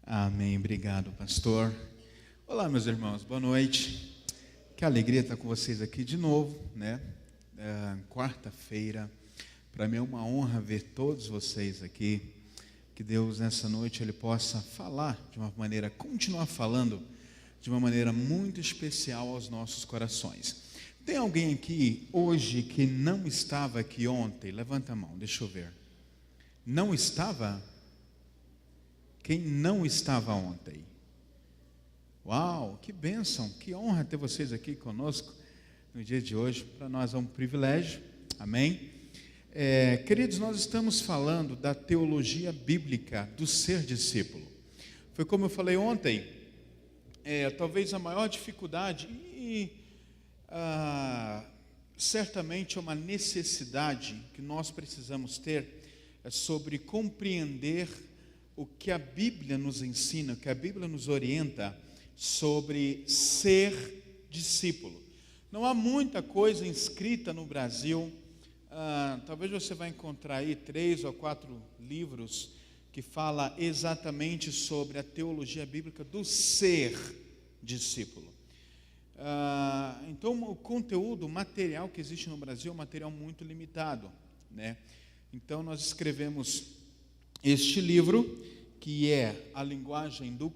Amém, obrigado, pastor. Olá, meus irmãos, boa noite. Que alegria estar com vocês aqui de novo, né? Quarta-feira, para mim é uma honra ver todos vocês aqui. Que Deus nessa noite Ele possa falar de uma maneira, continuar falando de uma maneira muito especial aos nossos corações. Tem alguém aqui hoje que não estava aqui ontem? Levanta a mão, deixa eu ver. Não estava? Quem não estava ontem? Uau, que bênção, que honra ter vocês aqui conosco no dia de hoje. Para nós é um privilégio, amém? Queridos, nós estamos falando da teologia bíblica do ser discípulo. Foi como eu falei ontem, talvez a maior dificuldade e certamente é uma necessidade que nós precisamos ter sobre compreender o que a Bíblia nos ensina, o que a Bíblia nos orienta sobre ser discípulo. Não há muita coisa escrita no Brasil, talvez você vai encontrar aí 3 ou 4 livros que fala exatamente sobre a teologia bíblica do ser discípulo. Então o conteúdo, o material que existe no Brasil é um material muito limitado, né? Então nós escrevemos este livro, que é a linguagem do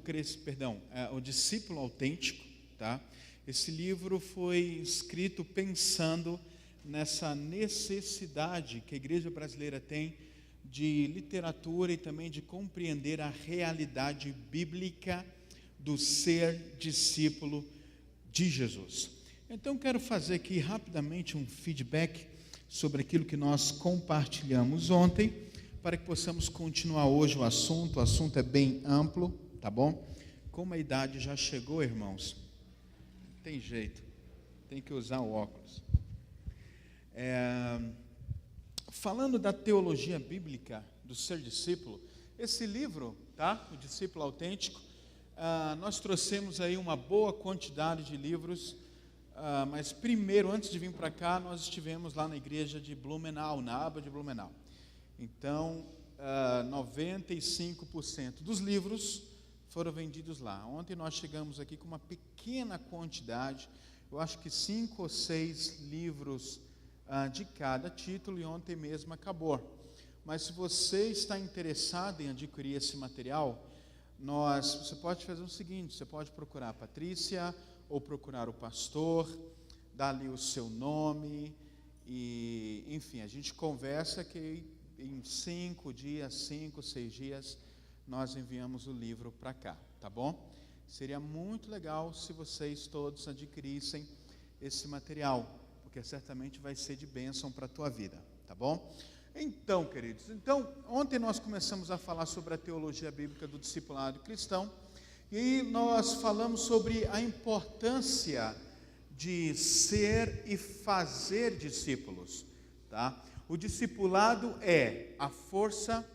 o discípulo autêntico, tá? Esse livro foi escrito pensando nessa necessidade que a igreja brasileira tem de literatura e também de compreender a realidade bíblica do ser discípulo de Jesus. Então quero fazer aqui rapidamente um feedback sobre aquilo que nós compartilhamos ontem, para que possamos continuar hoje o assunto é bem amplo, tá bom? Como a idade já chegou, irmãos, não tem jeito, tem que usar o óculos. Falando da teologia bíblica do ser discípulo, esse livro, tá? O Discípulo Autêntico, nós trouxemos aí uma boa quantidade de livros, mas primeiro, antes de vir para cá, nós estivemos lá na igreja de Blumenau, na aba de Blumenau. Então, 95% dos livros foram vendidos lá. Ontem nós chegamos aqui com uma pequena quantidade, eu acho que 5 ou 6 livros de cada título, e ontem mesmo acabou. Mas se você está interessado em adquirir esse material, você pode fazer o seguinte: você pode procurar a Patrícia ou procurar o pastor, dar ali o seu nome, e enfim, a gente conversa que em 5 dias, 5, 6 dias, nós enviamos o livro para cá, tá bom? Seria muito legal se vocês todos adquirissem esse material, porque certamente vai ser de bênção para a tua vida, tá bom? Então, queridos, ontem nós começamos a falar sobre a teologia bíblica do discipulado cristão, e nós falamos sobre a importância de ser e fazer discípulos, tá? O discipulado é a força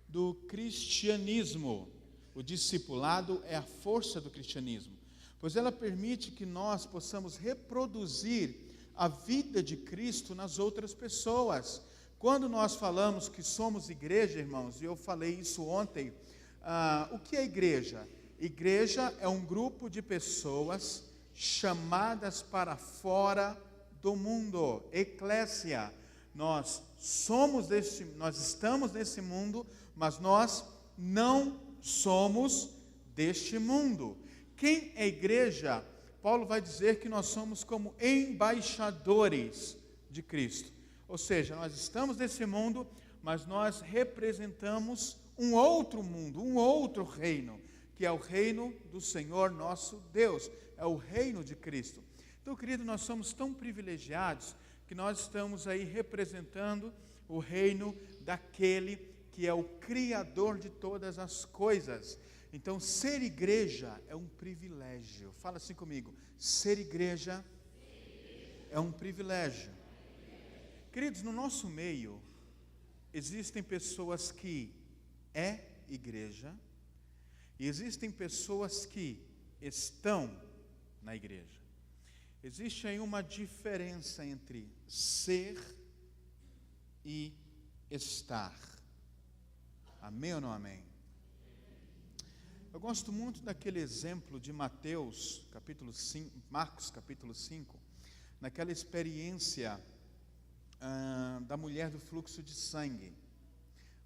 do cristianismo. O discipulado é a força do cristianismo, pois ela permite que nós possamos reproduzir a vida de Cristo nas outras pessoas. Quando nós falamos que somos igreja, irmãos, e eu falei isso ontem, o que é igreja? Igreja é um grupo de pessoas chamadas para fora do mundo, eclésia. Nós estamos nesse mundo, mas nós não somos deste mundo. Quem é igreja? Paulo vai dizer que nós somos como embaixadores de Cristo. Ou seja, nós estamos nesse mundo, mas nós representamos um outro mundo, um outro reino, que é o reino do Senhor nosso Deus, é o reino de Cristo. Então, querido, nós somos tão privilegiados que nós estamos aí representando o reino daquele que é o Criador de todas as coisas. Então, ser igreja é um privilégio. Fala assim comigo: ser igreja é um privilégio. Queridos, no nosso meio, existem pessoas que é igreja, e existem pessoas que estão na igreja. Existe aí uma diferença entre ser e estar. Amém ou não amém? Eu gosto muito daquele exemplo de Mateus, capítulo 5, Marcos, capítulo 5, naquela experiência da mulher do fluxo de sangue.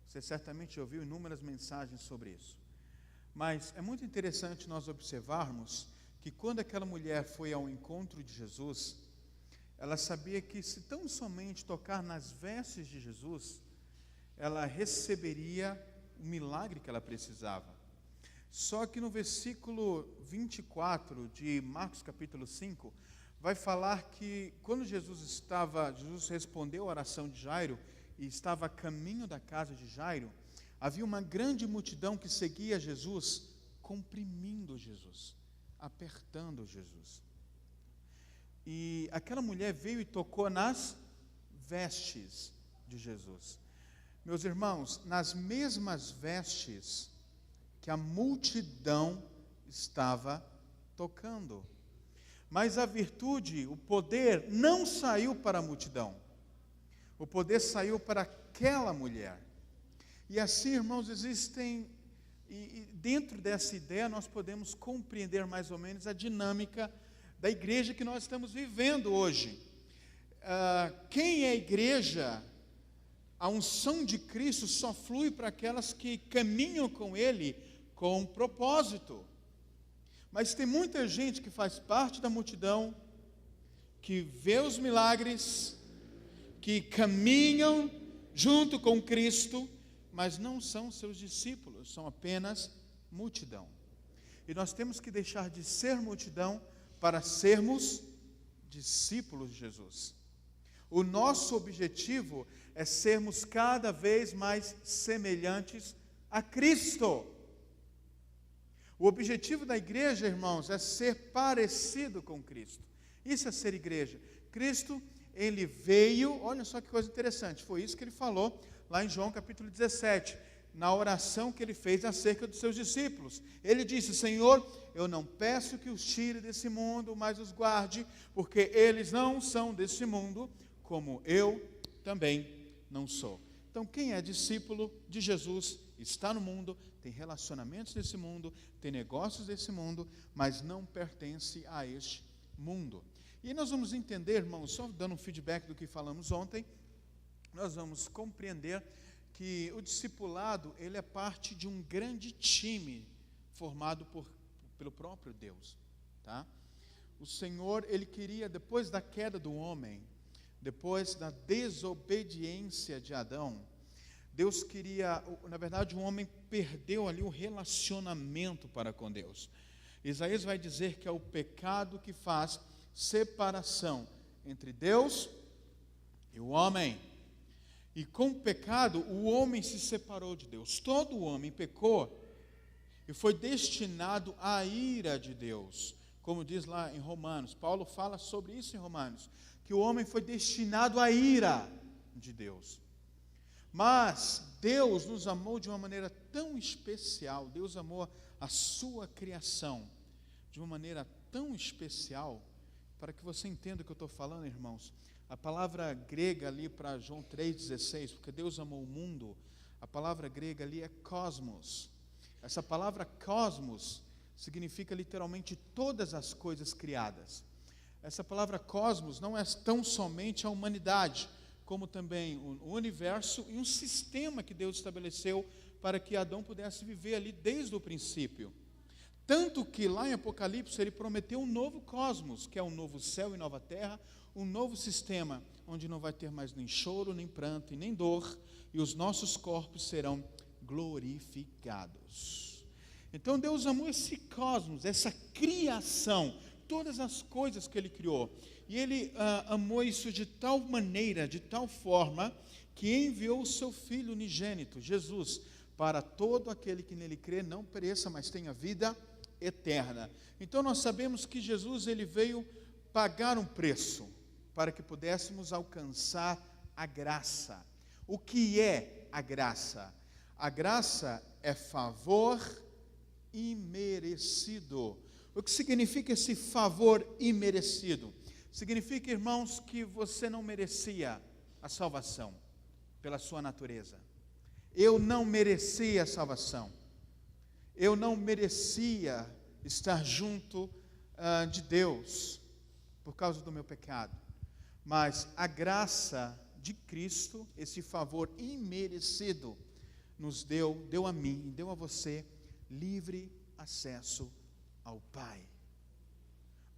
Você certamente ouviu inúmeras mensagens sobre isso. Mas é muito interessante nós observarmos que quando aquela mulher foi ao encontro de Jesus, ela sabia que se tão somente tocar nas vestes de Jesus, ela receberia o milagre que ela precisava. Só que no versículo 24 de Marcos capítulo 5, vai falar que quando Jesus respondeu a oração de Jairo e estava a caminho da casa de Jairo, havia uma grande multidão que seguia Jesus, comprimindo Jesus, apertando Jesus. E aquela mulher veio e tocou nas vestes de Jesus. Meus irmãos, nas mesmas vestes que a multidão estava tocando. Mas a virtude, o poder, não saiu para a multidão. O poder saiu para aquela mulher. E assim, irmãos, existem, e dentro dessa ideia nós podemos compreender mais ou menos a dinâmica da igreja que nós estamos vivendo hoje. Quem é a igreja? A unção de Cristo só flui para aquelas que caminham com Ele com um propósito. Mas tem muita gente que faz parte da multidão, que vê os milagres, que caminham junto com Cristo, mas não são seus discípulos, são apenas multidão. E nós temos que deixar de ser multidão para sermos discípulos de Jesus. O nosso objetivo é sermos cada vez mais semelhantes a Cristo. O objetivo da igreja, irmãos, é ser parecido com Cristo. Isso é ser igreja. Cristo, Ele veio, olha só que coisa interessante, foi isso que Ele falou lá em João capítulo 17, na oração que Ele fez acerca dos seus discípulos. Ele disse: Senhor, eu não peço que os tire desse mundo, mas os guarde, porque eles não são desse mundo, como eu também não sou. Então, quem é discípulo de Jesus está no mundo, tem relacionamentos desse mundo, tem negócios desse mundo, mas não pertence a este mundo. E nós vamos entender, irmãos, só dando um feedback do que falamos ontem, nós vamos compreender que o discipulado, ele é parte de um grande time formado pelo próprio Deus, tá? O Senhor, Ele queria, depois da queda do homem, depois da desobediência de Adão, Deus queria, na verdade, o homem perdeu ali o relacionamento para com Deus. Isaías vai dizer que é o pecado que faz separação entre Deus e o homem. E com o pecado, o homem se separou de Deus. Todo homem pecou e foi destinado à ira de Deus. Como diz lá em Romanos, Paulo fala sobre isso em Romanos, que o homem foi destinado à ira de Deus. Mas Deus nos amou de uma maneira tão especial, Deus amou a sua criação de uma maneira tão especial, para que você entenda o que eu estou falando, irmãos. A palavra grega ali para João 3,16, porque Deus amou o mundo, a palavra grega ali é cosmos. Essa palavra cosmos significa literalmente todas as coisas criadas. Essa palavra cosmos não é tão somente a humanidade, como também o universo e um sistema que Deus estabeleceu para que Adão pudesse viver ali desde o princípio. Tanto que lá em Apocalipse Ele prometeu um novo cosmos, que é um novo céu e nova terra, um novo sistema, onde não vai ter mais nem choro, nem pranto e nem dor, e os nossos corpos serão glorificados. Então Deus amou esse cosmos, essa criação, todas as coisas que Ele criou. E Ele amou isso de tal maneira, de tal forma, que enviou o seu Filho unigênito, Jesus, para todo aquele que nele crê, não pereça, mas tenha vida eterna. Então nós sabemos que Jesus, Ele veio pagar um preço, para que pudéssemos alcançar a graça. O que é a graça? A graça é favor imerecido. O que significa esse favor imerecido? Significa, irmãos, que você não merecia a salvação pela sua natureza. Eu não merecia a salvação. eu não merecia estar junto de Deus por causa do meu pecado. Mas a graça de Cristo, esse favor imerecido, nos deu a mim, deu a você, livre acesso ao Pai.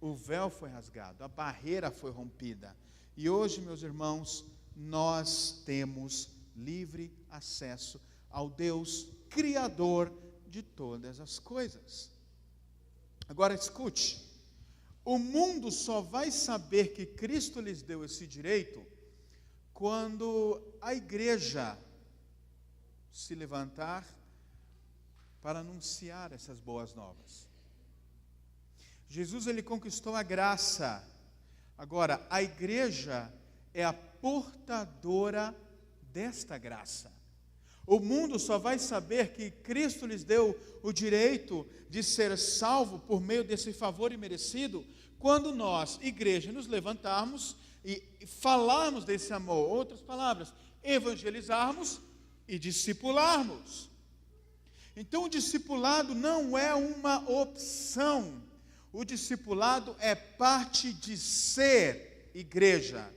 O véu foi rasgado, a barreira foi rompida. E hoje, meus irmãos, nós temos livre acesso ao Deus Criador de todas as coisas. Agora escute, o mundo só vai saber que Cristo lhes deu esse direito quando a igreja se levantar para anunciar essas boas novas. Jesus, ele conquistou a graça. Agora, a igreja é a portadora desta graça. O mundo só vai saber que Cristo lhes deu o direito de ser salvo por meio desse favor imerecido quando nós, igreja, nos levantarmos e falarmos desse amor. Outras palavras, evangelizarmos e discipularmos. Então, o discipulado não é uma opção. O discipulado é parte de ser igreja.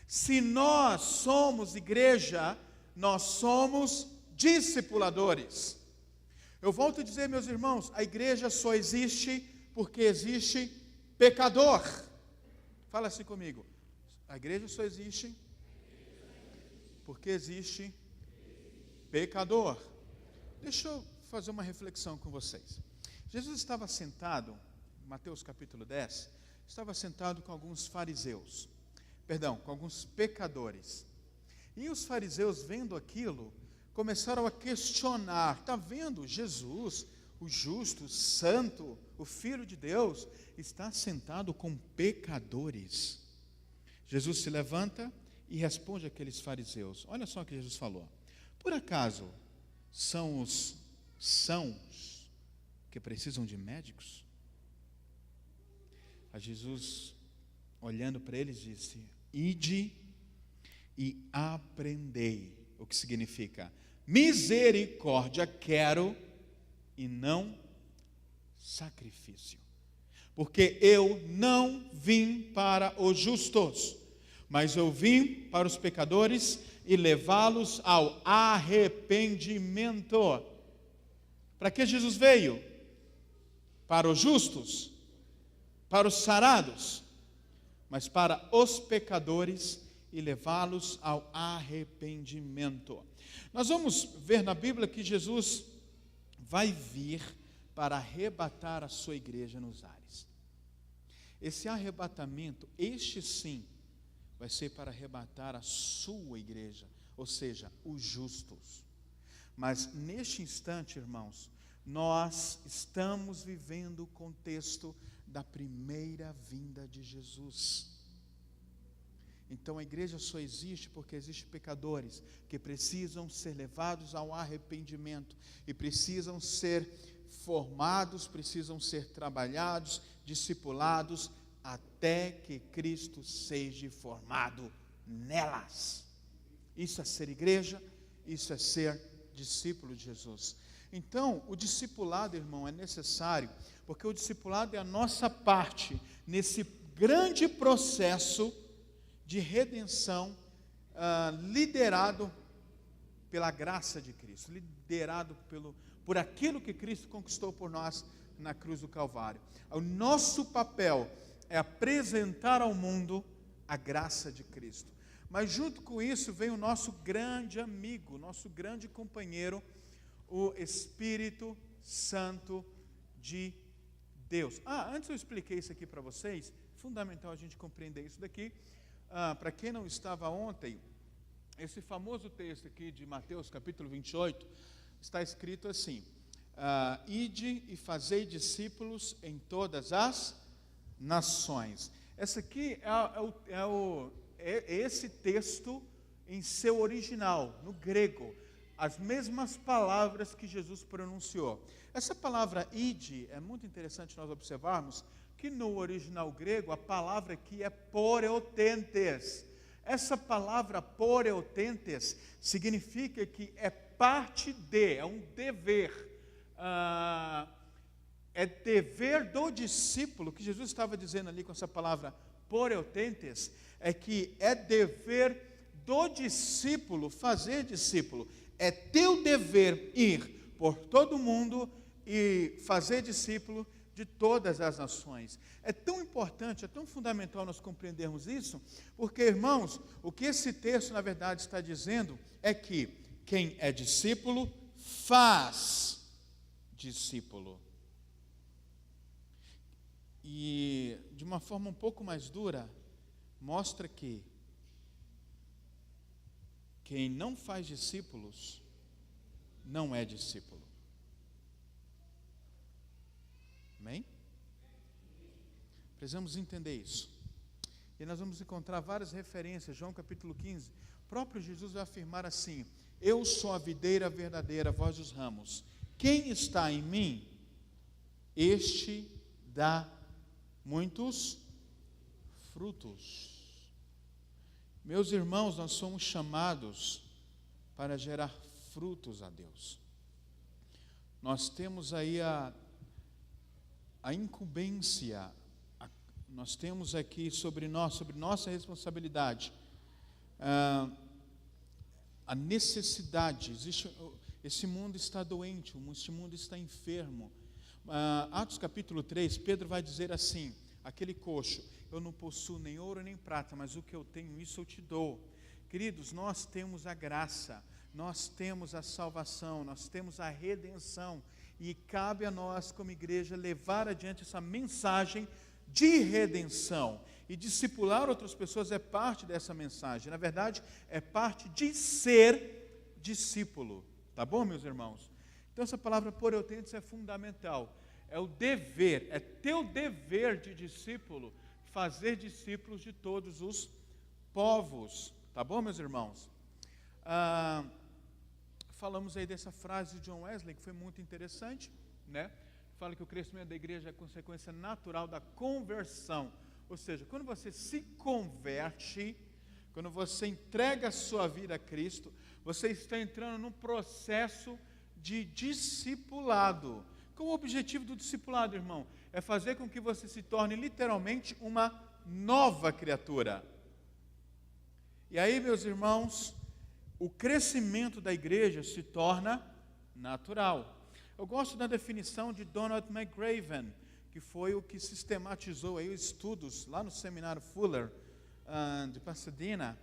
Se nós somos igreja, nós somos discipuladores. Eu volto a dizer, meus irmãos, a igreja só existe porque existe pecador. Fala assim comigo. A igreja só existe porque existe pecador. Deixa eu fazer uma reflexão com vocês. Jesus estava sentado, Mateus capítulo 10, estava sentado com alguns fariseus. Com alguns pecadores. E os fariseus, vendo aquilo, começaram a questionar. Está vendo? Jesus, o justo, o santo, o Filho de Deus, está sentado com pecadores. Jesus se levanta e responde àqueles fariseus. Olha só o que Jesus falou. Por acaso são os sãos que precisam de médicos? A Jesus, olhando para eles, disse: ide e aprendei. O que significa? Misericórdia quero e não sacrifício. Porque eu não vim para os justos, mas eu vim para os pecadores e levá-los ao arrependimento. Para que Jesus veio? Para os justos, para os sarados, mas para os pecadores e levá-los ao arrependimento. Nós vamos ver na Bíblia que Jesus vai vir para arrebatar a sua igreja nos ares. Esse arrebatamento, este sim, vai ser para arrebatar a sua igreja, ou seja, os justos. Mas neste instante, irmãos, nós estamos vivendo o contexto da primeira vinda de Jesus. Então a igreja só existe porque existem pecadores que precisam ser levados ao arrependimento e precisam ser formados, precisam ser trabalhados, discipulados, até que Cristo seja formado nelas. Isso é ser igreja, isso é ser discípulo de Jesus. Então, o discipulado, irmão, é necessário, porque o discipulado é a nossa parte nesse grande processo de redenção, liderado pela graça de Cristo, liderado por aquilo que Cristo conquistou por nós na cruz do Calvário. O nosso papel é apresentar ao mundo a graça de Cristo. Mas junto com isso vem o nosso grande amigo, nosso grande companheiro, o Espírito Santo de Deus. Antes eu expliquei isso aqui para vocês, fundamental a gente compreender isso daqui. Para quem não estava ontem, esse famoso texto aqui de Mateus capítulo 28, está escrito assim: ide e fazei discípulos em todas as nações. Essa aqui é esse texto em seu original, no grego, as mesmas palavras que Jesus pronunciou. Essa palavra ide, é muito interessante nós observarmos que no original grego a palavra aqui é poreotentes. Essa palavra poreotentes significa que é parte de, é um dever, é dever do discípulo, o que Jesus estava dizendo ali com essa palavra poreutentes, é que é dever do discípulo fazer discípulo. É teu dever ir por todo mundo e fazer discípulo de todas as nações. É tão importante, é tão fundamental nós compreendermos isso, porque, irmãos, o que esse texto, na verdade, está dizendo é que quem é discípulo faz discípulo. E, de uma forma um pouco mais dura, mostra que quem não faz discípulos não é discípulo. Amém? Precisamos entender isso. E nós vamos encontrar várias referências. João capítulo 15, o próprio Jesus vai afirmar assim: eu sou a videira verdadeira, vós os ramos. Quem está em mim, este dá muitos frutos. Meus irmãos, nós somos chamados para gerar frutos a Deus. Nós temos aí a incumbência, nós temos aqui sobre nossa responsabilidade, a necessidade. Esse mundo está doente, este mundo está enfermo. Atos capítulo 3, Pedro vai dizer assim, aquele coxo: eu não possuo nem ouro nem prata, mas o que eu tenho, isso eu te dou. Queridos, nós temos a graça, nós temos a salvação, nós temos a redenção, e cabe a nós, como igreja, levar adiante essa mensagem de redenção. E discipular outras pessoas é parte dessa mensagem. Na verdade, é parte de ser discípulo. Tá bom, meus irmãos? Então, essa palavra poreutentes é fundamental. É o dever, é teu dever de discípulo fazer discípulos de todos os povos. Tá bom, meus irmãos? Falamos aí dessa frase de John Wesley, que foi muito interessante, né? Fala que o crescimento da igreja é consequência natural da conversão. Ou seja, quando você se converte, quando você entrega a sua vida a Cristo, você está entrando num processo de discipulado. Qual o objetivo do discipulado, irmão? É fazer com que você se torne literalmente uma nova criatura. E aí, meus irmãos, o crescimento da igreja se torna natural. Eu gosto da definição de Donald McGraven, que foi o que sistematizou aí os estudos lá no seminário Fuller de Pasadena.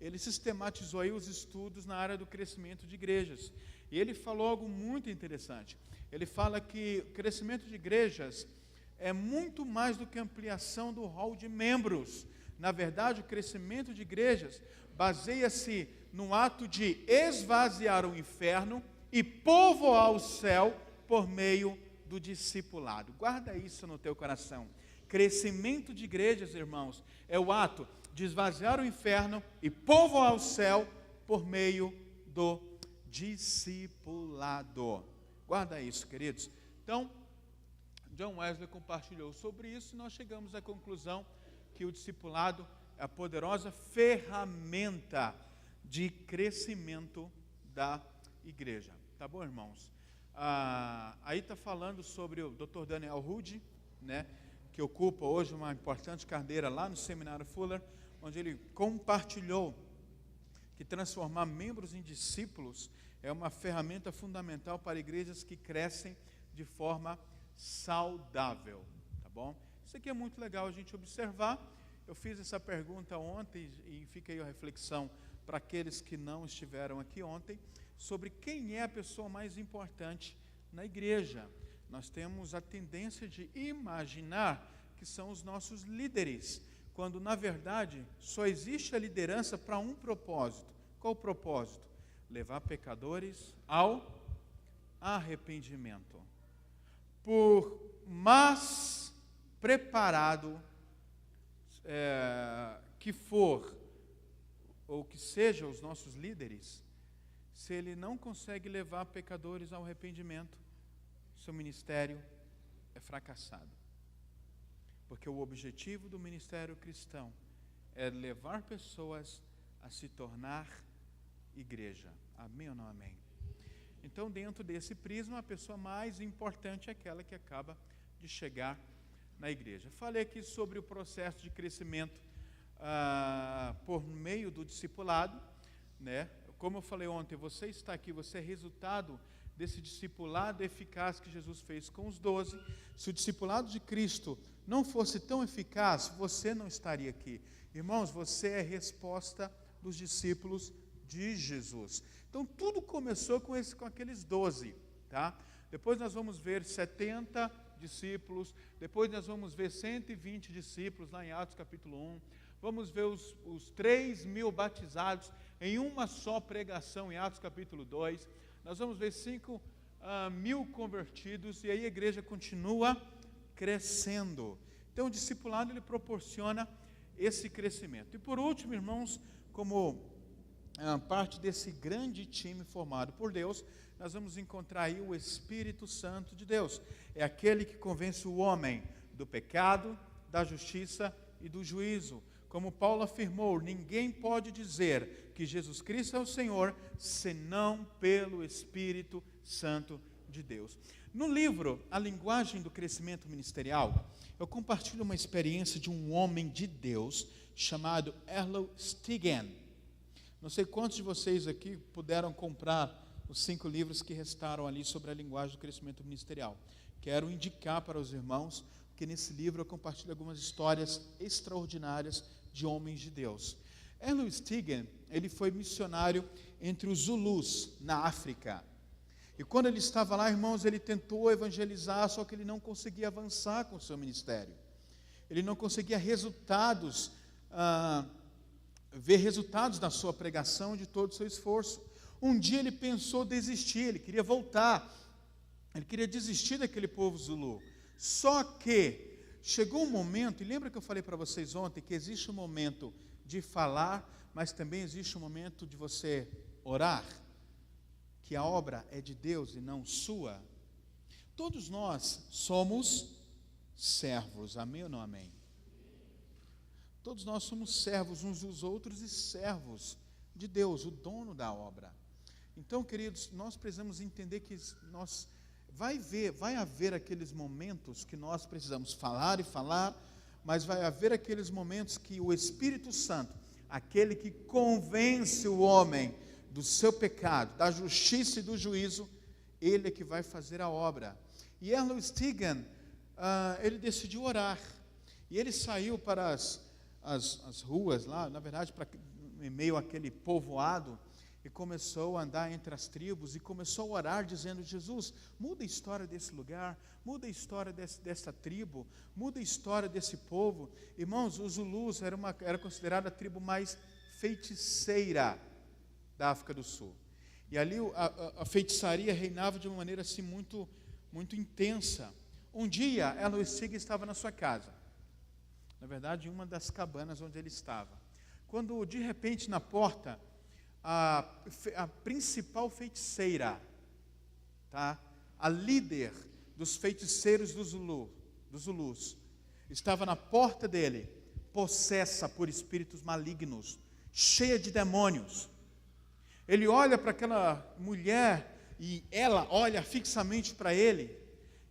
Ele sistematizou aí os estudos na área do crescimento de igrejas. E ele falou algo muito interessante. Ele fala que o crescimento de igrejas é muito mais do que ampliação do hall de membros. Na verdade, o crescimento de igrejas baseia-se no ato de esvaziar o inferno e povoar o céu por meio do discipulado. Guarda isso no teu coração. Crescimento de igrejas, irmãos, é o ato de esvaziar o inferno e povoar o céu por meio do discipulado. Guarda isso, queridos. Então, John Wesley compartilhou sobre isso e nós chegamos à conclusão que o discipulado é a poderosa ferramenta de crescimento da igreja. Tá bom, irmãos? Aí está falando sobre o Dr. Daniel Hood, né, que ocupa hoje uma importante cadeira lá no seminário Fuller, onde ele compartilhou que transformar membros em discípulos é uma ferramenta fundamental para igrejas que crescem de forma saudável, tá bom? Isso aqui é muito legal a gente observar. Eu fiz essa pergunta ontem e fica aí a reflexão para aqueles que não estiveram aqui ontem, sobre quem é a pessoa mais importante na igreja. Nós temos a tendência de imaginar que são os nossos líderes, quando na verdade só existe a liderança para um propósito. Qual o propósito? Levar pecadores ao arrependimento. Por mais preparado que for, ou que sejam os nossos líderes, se ele não consegue levar pecadores ao arrependimento, seu ministério é fracassado. Porque o objetivo do ministério cristão é levar pessoas a se tornar igreja. Amém ou não amém? Então, dentro desse prisma, a pessoa mais importante é aquela que acaba de chegar na igreja. Falei aqui sobre o processo de crescimento por meio do discipulado, né? Como eu falei ontem, você está aqui, você é resultado desse discipulado eficaz que Jesus fez com os 12. Se o discipulado de Cristo não fosse tão eficaz, você não estaria aqui. Irmãos, você é resposta dos discípulos de Jesus. Então, tudo começou com aqueles 12, tá? Depois nós vamos ver 70 discípulos, depois nós vamos ver 120 discípulos, lá em Atos capítulo 1, vamos ver os 3.000 batizados em uma só pregação, em Atos capítulo 2, nós vamos ver 5.000 convertidos, e aí a igreja continua crescendo. Então, o discipulado, ele proporciona esse crescimento. E por último, irmãos, como parte desse grande time formado por Deus, nós vamos encontrar aí o Espírito Santo de Deus. É aquele que convence o homem do pecado, da justiça e do juízo. Como Paulo afirmou, ninguém pode dizer que Jesus Cristo é o Senhor, senão pelo Espírito Santo de Deus. No livro A Linguagem do Crescimento Ministerial, eu compartilho uma experiência de um homem de Deus chamado R.L. Stigan. Não sei quantos de vocês aqui puderam comprar os 5 livros que restaram ali sobre a linguagem do crescimento ministerial. Quero indicar para os irmãos que nesse livro eu compartilho algumas histórias extraordinárias de homens de Deus. R.L. Stigan, ele foi missionário entre os Zulus, na África. E quando ele estava lá, irmãos, ele tentou evangelizar, só que ele não conseguia avançar com o seu ministério. Ele não conseguia ver resultados da sua pregação, de todo o seu esforço. Um dia ele pensou desistir, ele queria voltar, ele queria desistir daquele povo Zulu. Só que chegou um momento, e lembra que eu falei para vocês ontem, que existe um momento de falar, mas também existe um momento de você orar, que a obra é de Deus e não sua. Todos nós somos servos, amém ou não amém? Todos nós somos servos uns dos outros e servos de Deus, o dono da obra. Então, queridos, nós precisamos entender que vai haver aqueles momentos que nós precisamos falar e falar, mas vai haver aqueles momentos que o Espírito Santo, aquele que convence o homem do seu pecado, da justiça e do juízo, ele é que vai fazer a obra. E R.L. Stigan, ele decidiu orar, e ele saiu para as ruas lá, na verdade, em meio àquele povoado, e começou a andar entre as tribos, e começou a orar, dizendo: Jesus, muda a história desse lugar, muda a história dessa tribo, muda a história desse povo. Irmãos, os Zulus era considerada a tribo mais feiticeira da África do Sul. E ali a feitiçaria reinava de uma maneira assim muito, muito intensa. Um dia, R.L. Stigan estava na sua casa, na verdade, em uma das cabanas onde ele estava, quando de repente na porta, a principal feiticeira, tá? A líder dos feiticeiros dos Zulus, estava na porta dele, possessa por espíritos malignos, cheia de demônios. Ele olha para aquela mulher e ela olha fixamente para ele,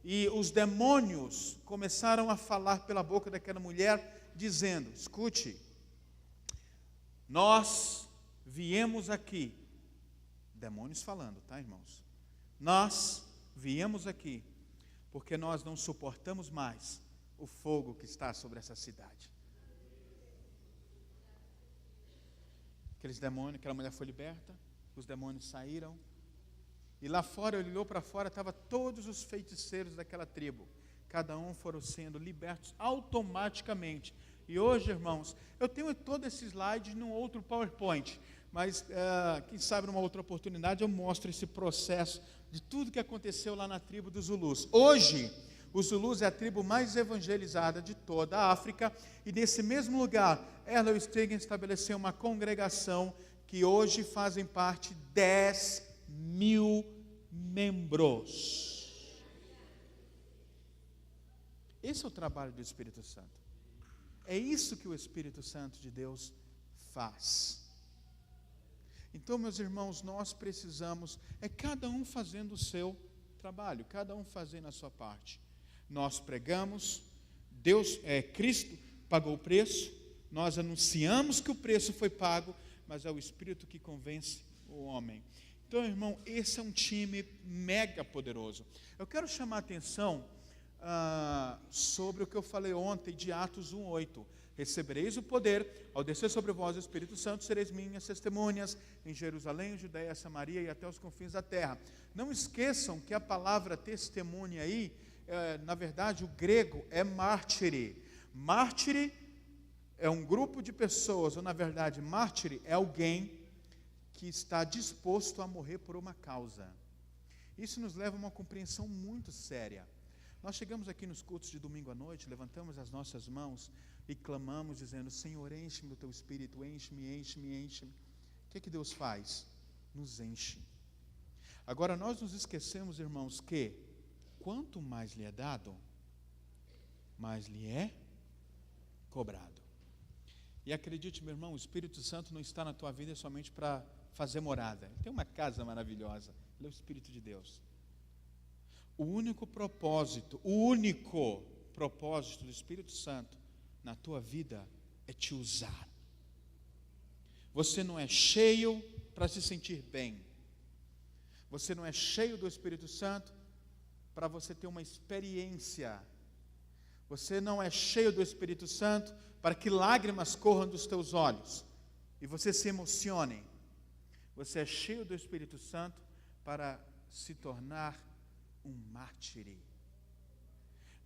e os demônios começaram a falar pela boca daquela mulher, dizendo: escute, nós viemos aqui, demônios falando, tá, irmãos? Nós viemos aqui porque nós não suportamos mais o fogo que está sobre essa cidade. Aqueles demônios, aquela mulher foi liberta, os demônios saíram, e lá fora, ele olhou para fora, estavam todos os feiticeiros daquela tribo, cada um foram sendo libertos automaticamente. E hoje, irmãos, eu tenho todo esse slide num outro PowerPoint, mas quem sabe numa outra oportunidade eu mostro esse processo de tudo que aconteceu lá na tribo dos Zulus. Hoje, os Zulus é a tribo mais evangelizada de toda a África, e nesse mesmo lugar, R.L. Stigan estabeleceu uma congregação que hoje fazem parte 10.000 membros. Esse é o trabalho do Espírito Santo. É isso que o Espírito Santo de Deus faz. Então, meus irmãos, nós precisamos, cada um fazendo o seu trabalho, cada um fazendo a sua parte. Nós pregamos, Cristo pagou o preço, nós anunciamos que o preço foi pago, mas é o Espírito que convence o homem. Então, irmão, esse é um time mega poderoso. Eu quero chamar a atenção sobre o que eu falei ontem de Atos 1:8. Recebereis o poder, ao descer sobre vós o Espírito Santo, sereis minhas testemunhas em Jerusalém, Judeia, Samaria e até os confins da terra. Não esqueçam que a palavra testemunha aí, na verdade, o grego é mártire. Mártire é um grupo de pessoas, ou na verdade, mártire é alguém que está disposto a morrer por uma causa. Isso nos leva a uma compreensão muito séria. Nós chegamos aqui nos cultos de domingo à noite, levantamos as nossas mãos e clamamos dizendo: Senhor, enche-me do teu Espírito, enche-me, enche-me, enche-me. O que Deus faz? Nos enche. Agora nós nos esquecemos, irmãos, que quanto mais lhe é dado, mais lhe é cobrado. E acredite, meu irmão, o Espírito Santo não está na tua vida somente para fazer morada. Ele tem uma casa maravilhosa, ele é o Espírito de Deus. O único propósito do Espírito Santo na tua vida é te usar. Você não é cheio para se sentir bem. Você não é cheio do Espírito Santo para você ter uma experiência. Você não é cheio do Espírito Santo para que lágrimas corram dos teus olhos e você se emocione. Você é cheio do Espírito Santo para se tornar um mártire.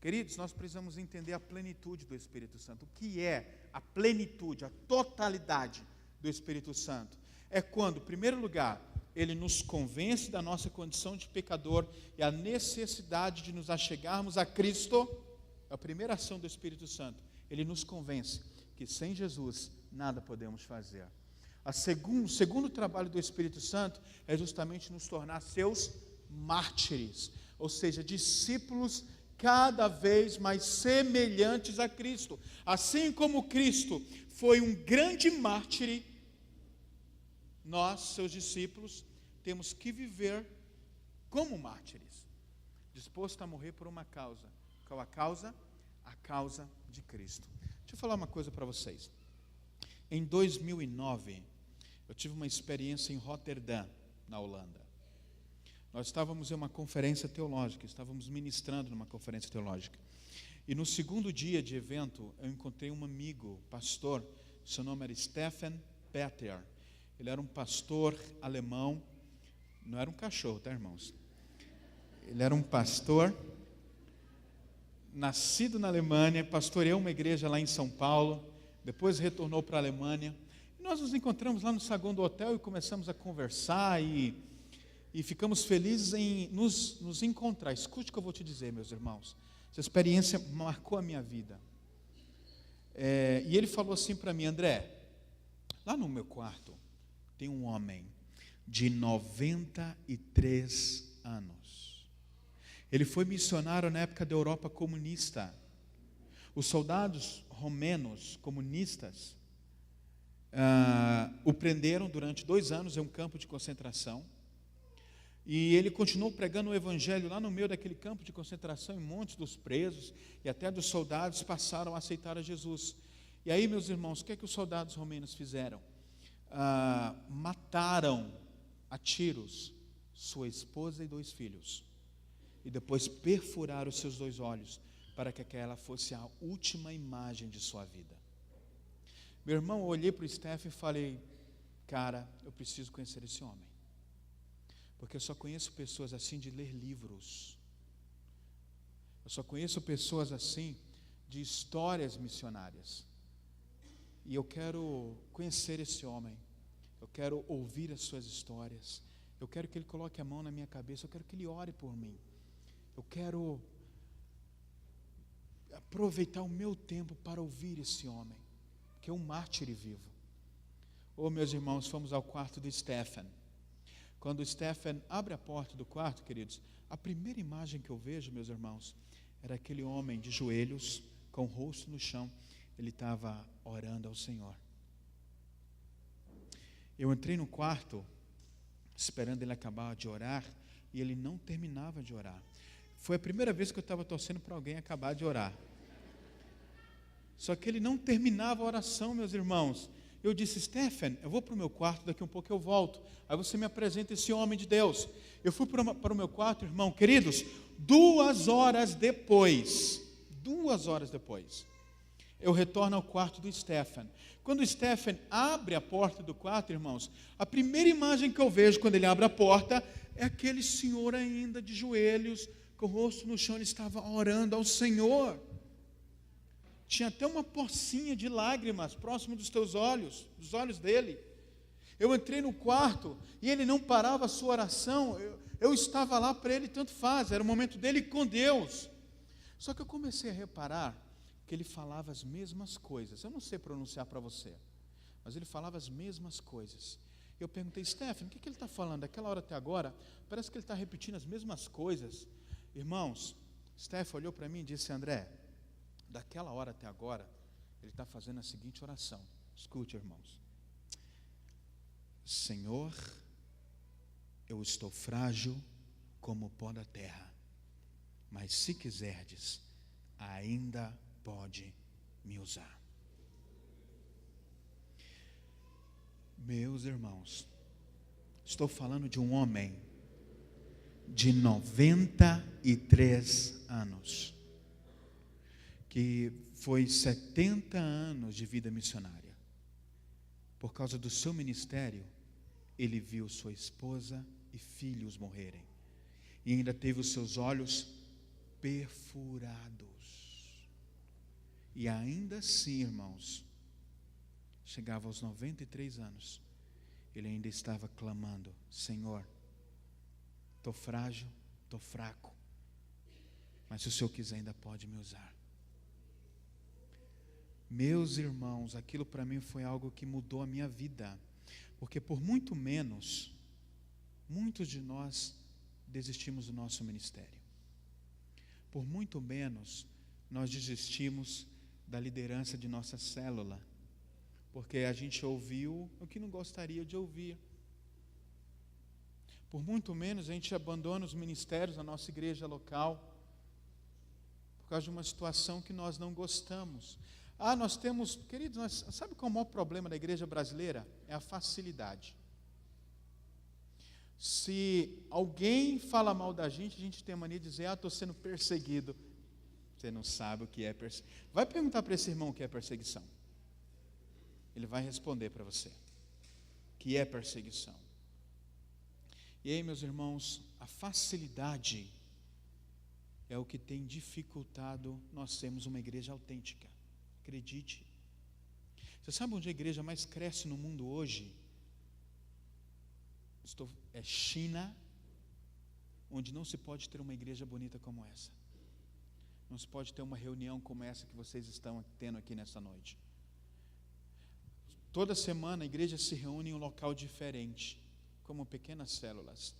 Queridos, nós precisamos entender a plenitude do Espírito Santo. O que é a plenitude, a totalidade do Espírito Santo? É quando, em primeiro lugar, ele nos convence da nossa condição de pecador e a necessidade de nos achegarmos a Cristo. É a primeira ação do Espírito Santo. Ele nos convence que sem Jesus nada podemos fazer. O segundo trabalho do Espírito Santo é justamente nos tornar seus mártires, ou seja, discípulos cada vez mais semelhantes a Cristo. Assim como Cristo foi um grande mártir, nós, seus discípulos, temos que viver como mártires, disposto a morrer por uma causa. Qual a causa? A causa de Cristo. Deixa eu falar uma coisa para vocês. Em 2009, eu tive uma experiência em Roterdã, na Holanda. Nós estávamos em uma conferência teológica, estávamos ministrando numa conferência teológica. E no segundo dia de evento, eu encontrei um amigo, pastor, seu nome era Stefan Peter. Ele era um pastor alemão, não era um cachorro, tá, irmãos? Ele era um pastor, nascido na Alemanha, pastoreou uma igreja lá em São Paulo, depois retornou para a Alemanha. E nós nos encontramos lá no saguão do hotel e começamos a conversar e ficamos felizes em nos encontrar. Escute o que eu vou te dizer, meus irmãos. Essa experiência marcou a minha vida. E ele falou assim para mim: André, lá no meu quarto tem um homem de 93 anos. Ele foi missionário na época da Europa comunista. Os soldados romenos comunistas o prenderam durante 2 anos em um campo de concentração. E ele continuou pregando o evangelho lá no meio daquele campo de concentração, e muitos dos presos e até dos soldados passaram a aceitar a Jesus. E aí, meus irmãos, o que é que os soldados romanos fizeram? Mataram a tiros sua esposa e 2 filhos. E depois perfuraram os seus 2 olhos, para que aquela fosse a última imagem de sua vida. Meu irmão, eu olhei para o Steph e falei: cara, eu preciso conhecer esse homem. Porque eu só conheço pessoas assim de ler livros. Eu só conheço pessoas assim de histórias missionárias. E eu quero conhecer esse homem. Eu quero ouvir as suas histórias. Eu quero que ele coloque a mão na minha cabeça. Eu quero que ele ore por mim. Eu quero aproveitar o meu tempo para ouvir esse homem, que é um mártir vivo. Meus irmãos, fomos ao quarto do Stefan. Quando o Stefan abre a porta do quarto, queridos, a primeira imagem que eu vejo, meus irmãos, era aquele homem de joelhos, com o rosto no chão. Ele estava orando ao Senhor. Eu entrei no quarto, esperando ele acabar de orar, e ele não terminava de orar. Foi a primeira vez que eu estava torcendo para alguém acabar de orar. Só que ele não terminava a oração, meus irmãos. Eu disse: Stephen, eu vou para o meu quarto, daqui um pouco eu volto. Aí você me apresenta esse homem de Deus. Eu fui para o meu quarto, irmão, queridos, 2 horas depois, eu retorno ao quarto do Stephen. Quando o Stephen abre a porta do quarto, irmãos, a primeira imagem que eu vejo quando ele abre a porta é aquele senhor ainda de joelhos, com o rosto no chão. Ele estava orando ao Senhor. Tinha até uma pocinha de lágrimas próximo dos teus olhos, dos olhos dele. Eu entrei no quarto e ele não parava a sua oração. Eu estava lá para ele, tanto faz, era o momento dele com Deus. Só que eu comecei a reparar que ele falava as mesmas coisas. Eu não sei pronunciar para você, mas ele falava as mesmas coisas. Eu perguntei: Stephen, o que ele está falando? Daquela hora até agora, parece que ele está repetindo as mesmas coisas. Irmãos, Stephen olhou para mim e disse: André, daquela hora até agora, ele está fazendo a seguinte oração. Escute, irmãos. Senhor, eu estou frágil como o pó da terra, mas se quiserdes, ainda pode me usar. Meus irmãos, estou falando de um homem de 93 anos, que foi 70 anos de vida missionária. Por causa do seu ministério, ele viu sua esposa e filhos morrerem, e ainda teve os seus olhos perfurados. E ainda assim, irmãos, chegava aos 93 anos, ele ainda estava clamando: Senhor, estou frágil, estou fraco, mas se o Senhor quiser, ainda pode me usar. Meus irmãos, aquilo para mim foi algo que mudou a minha vida, porque por muito menos, muitos de nós desistimos do nosso ministério. Por muito menos, nós desistimos da liderança de nossa célula, porque a gente ouviu o que não gostaria de ouvir. Por muito menos, a gente abandona os ministérios da nossa igreja local, por causa de uma situação que nós não gostamos. Nós temos, queridos, sabe qual é o maior problema da igreja brasileira? É a facilidade. Se alguém fala mal da gente, a gente tem a mania de dizer: estou sendo perseguido. Você não sabe o que é perseguição. Vai perguntar para esse irmão o que é perseguição. Ele vai responder para você que é perseguição. E aí, meus irmãos, a facilidade é o que tem dificultado nós sermos uma igreja autêntica. Acredite. Você sabe onde a igreja mais cresce no mundo hoje? É China, onde não se pode ter uma igreja bonita como essa. Não se pode ter uma reunião como essa que vocês estão tendo aqui nessa noite. Toda semana a igreja se reúne em um local diferente, como pequenas células.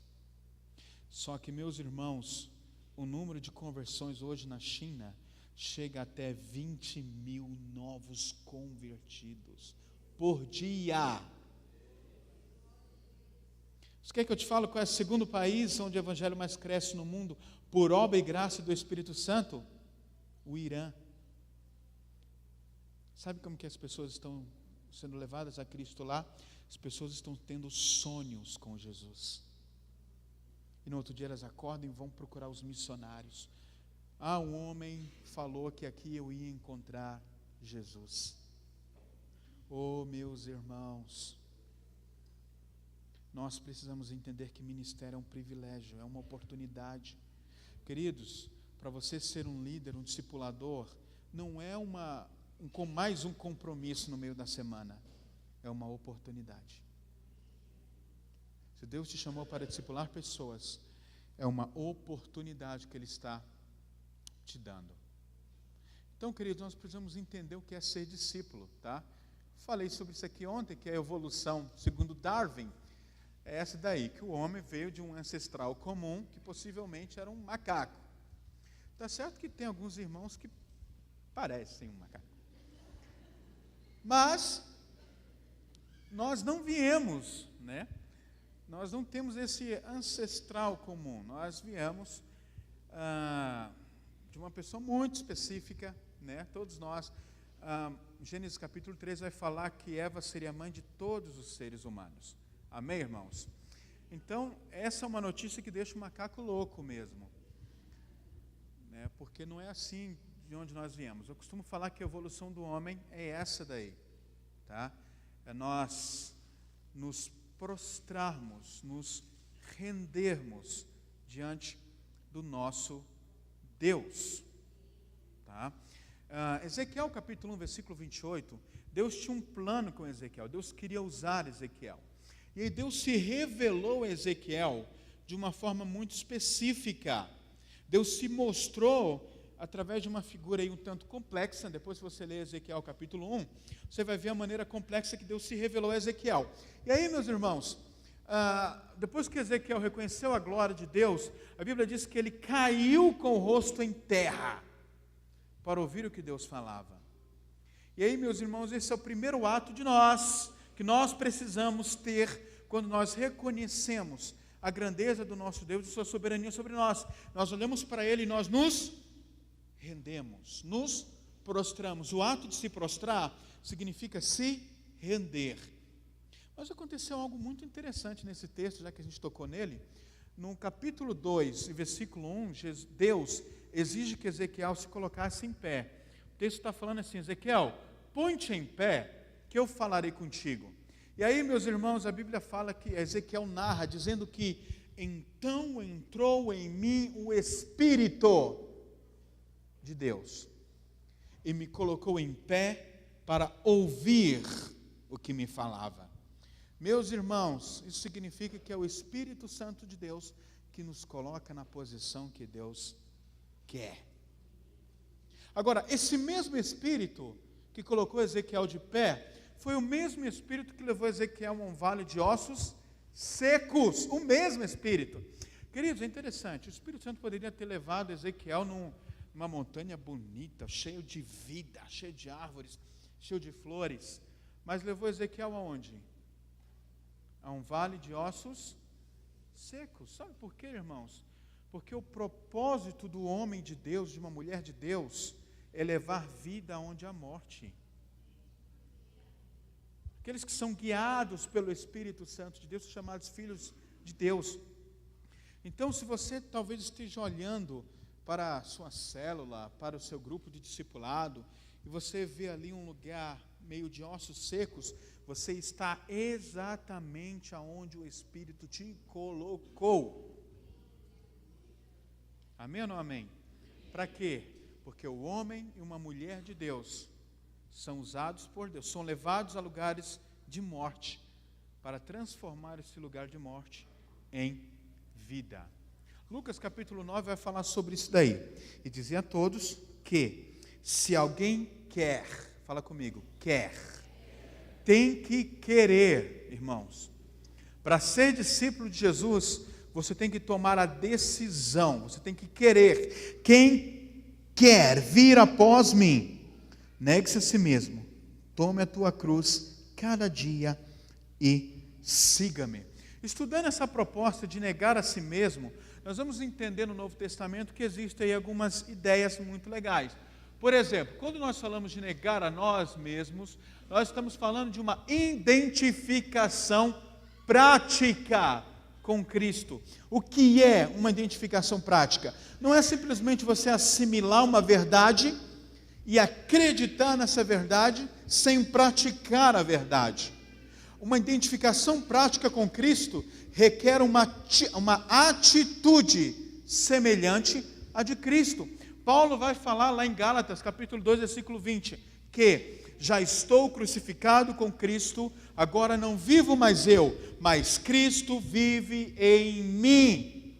Só que, meus irmãos, o número de conversões hoje na China chega até 20 mil novos convertidos por dia. Você quer que eu te fale qual é o segundo país onde o evangelho mais cresce no mundo, por obra e graça do Espírito Santo? O Irã. Sabe como que as pessoas estão sendo levadas a Cristo lá? As pessoas estão tendo sonhos com Jesus. E no outro dia elas acordam e vão procurar os missionários. Um homem falou que aqui eu ia encontrar Jesus. Oh, meus irmãos, nós precisamos entender que ministério é um privilégio, é uma oportunidade. Queridos, para você ser um líder, um discipulador, não é mais um compromisso no meio da semana, é uma oportunidade. Se Deus te chamou para discipular pessoas, é uma oportunidade que Ele está te dando. Então, queridos, nós precisamos entender o que é ser discípulo, tá? Falei sobre isso aqui ontem, que é a evolução, segundo Darwin, é essa daí, que o homem veio de um ancestral comum, que possivelmente era um macaco. Tá certo que tem alguns irmãos que parecem um macaco. Mas, nós não viemos, né? Nós não temos esse ancestral comum. Nós viemos de uma pessoa muito específica, né? Todos nós. Gênesis capítulo 3 vai falar que Eva seria mãe de todos os seres humanos. Amém, irmãos? Então, essa é uma notícia que deixa o macaco louco mesmo, né? Porque não é assim de onde nós viemos. Eu costumo falar que a evolução do homem é essa daí, tá? É nós nos prostrarmos, nos rendermos diante do nosso Deus, tá? Ezequiel capítulo 1, versículo 28, Deus tinha um plano com Ezequiel, Deus queria usar Ezequiel. E aí Deus se revelou a Ezequiel de uma forma muito específica. Deus se mostrou através de uma figura aí um tanto complexa. Depois, se você ler Ezequiel capítulo 1, você vai ver a maneira complexa que Deus se revelou a Ezequiel. E aí, meus irmãos, depois que Ezequiel reconheceu a glória de Deus, a Bíblia diz que ele caiu com o rosto em terra para ouvir o que Deus falava. E aí, meus irmãos, esse é o primeiro ato de nós, que nós precisamos ter quando nós reconhecemos a grandeza do nosso Deus e sua soberania sobre nós. Nós olhamos para Ele e nós nos rendemos, nos prostramos. O ato de se prostrar significa se render. Mas aconteceu algo muito interessante nesse texto, já que a gente tocou nele. No capítulo 2, versículo 1, Deus exige que Ezequiel se colocasse em pé. O texto está falando assim: Ezequiel, põe-te em pé, que eu falarei contigo. E aí, meus irmãos, a Bíblia fala que Ezequiel narra, dizendo que então entrou em mim o Espírito de Deus e me colocou em pé para ouvir o que me falava. Meus irmãos, isso significa que é o Espírito Santo de Deus que nos coloca na posição que Deus quer. Agora, esse mesmo Espírito que colocou Ezequiel de pé, foi o mesmo Espírito que levou Ezequiel a um vale de ossos secos, o mesmo Espírito. Queridos, é interessante, o Espírito Santo poderia ter levado Ezequiel numa montanha bonita, cheio de vida, cheio de árvores, cheio de flores, mas levou Ezequiel aonde? A um vale de ossos secos. Sabe por quê, irmãos? Porque o propósito do homem de Deus, de uma mulher de Deus, é levar vida onde há morte. Aqueles que são guiados pelo Espírito Santo de Deus, são chamados filhos de Deus. Então, se você talvez esteja olhando para a sua célula, para o seu grupo de discipulado, e você vê ali um lugar meio de ossos secos, você está exatamente aonde o Espírito te colocou. Amém ou não amém? Para quê? Porque o homem e uma mulher de Deus são usados por Deus, são levados a lugares de morte, para transformar esse lugar de morte em vida. Lucas capítulo 9 vai falar sobre isso daí, e dizer a todos que, se alguém quer, fala comigo, quer, tem que querer, irmãos. Para ser discípulo de Jesus, você tem que tomar a decisão, você tem que querer. Quem quer vir após mim, negue-se a si mesmo, tome a tua cruz cada dia e siga-me. Estudando essa proposta de negar a si mesmo, nós vamos entender no Novo Testamento que existem aí algumas ideias muito legais. Por exemplo, quando nós falamos de negar a nós mesmos, nós estamos falando de uma identificação prática com Cristo. O que é uma identificação prática? Não é simplesmente você assimilar uma verdade e acreditar nessa verdade sem praticar a verdade. Uma identificação prática com Cristo requer uma atitude semelhante à de Cristo. Paulo vai falar lá em Gálatas, capítulo 2, versículo 20, que já estou crucificado com Cristo, agora não vivo mais eu, mas Cristo vive em mim.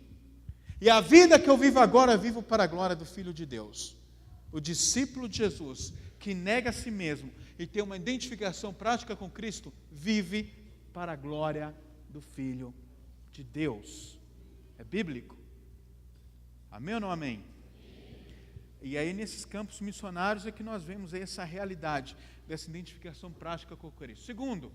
E a vida que eu vivo agora, vivo para a glória do Filho de Deus. O discípulo de Jesus, que nega a si mesmo e tem uma identificação prática com Cristo, vive para a glória do Filho de Deus. É bíblico? Amém ou não amém? E aí, nesses campos missionários é que nós vemos aí essa realidade dessa identificação prática com Cristo. Segundo,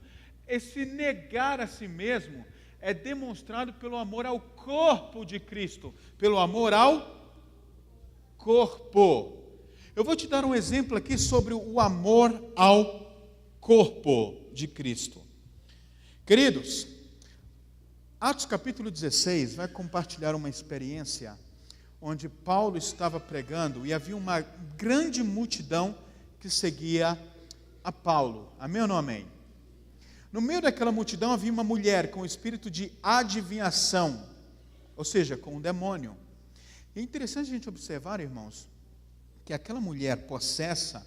esse negar a si mesmo é demonstrado pelo amor ao corpo de Cristo, pelo amor ao corpo. Eu vou te dar um exemplo aqui sobre o amor ao corpo de Cristo. Queridos, Atos capítulo 16 vai compartilhar uma experiência onde Paulo estava pregando e havia uma grande multidão que seguia a Paulo. Amém ou não amém? No meio daquela multidão havia uma mulher com o espírito de adivinhação, ou seja, com um demônio. E é interessante a gente observar, irmãos, que aquela mulher possessa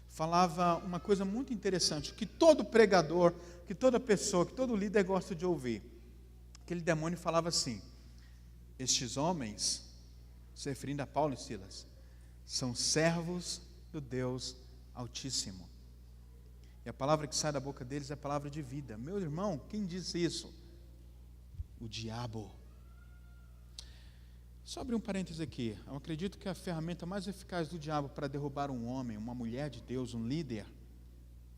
falava uma coisa muito interessante, que todo pregador, que toda pessoa, que todo líder gosta de ouvir. Aquele demônio falava assim: estes homens, se referindo a Paulo e Silas, são servos do Deus Altíssimo. E a palavra que sai da boca deles é a palavra de vida. Meu irmão, quem disse isso? O diabo. Só abrir um parênteses aqui. Eu acredito que a ferramenta mais eficaz do diabo para derrubar um homem, uma mulher de Deus, um líder,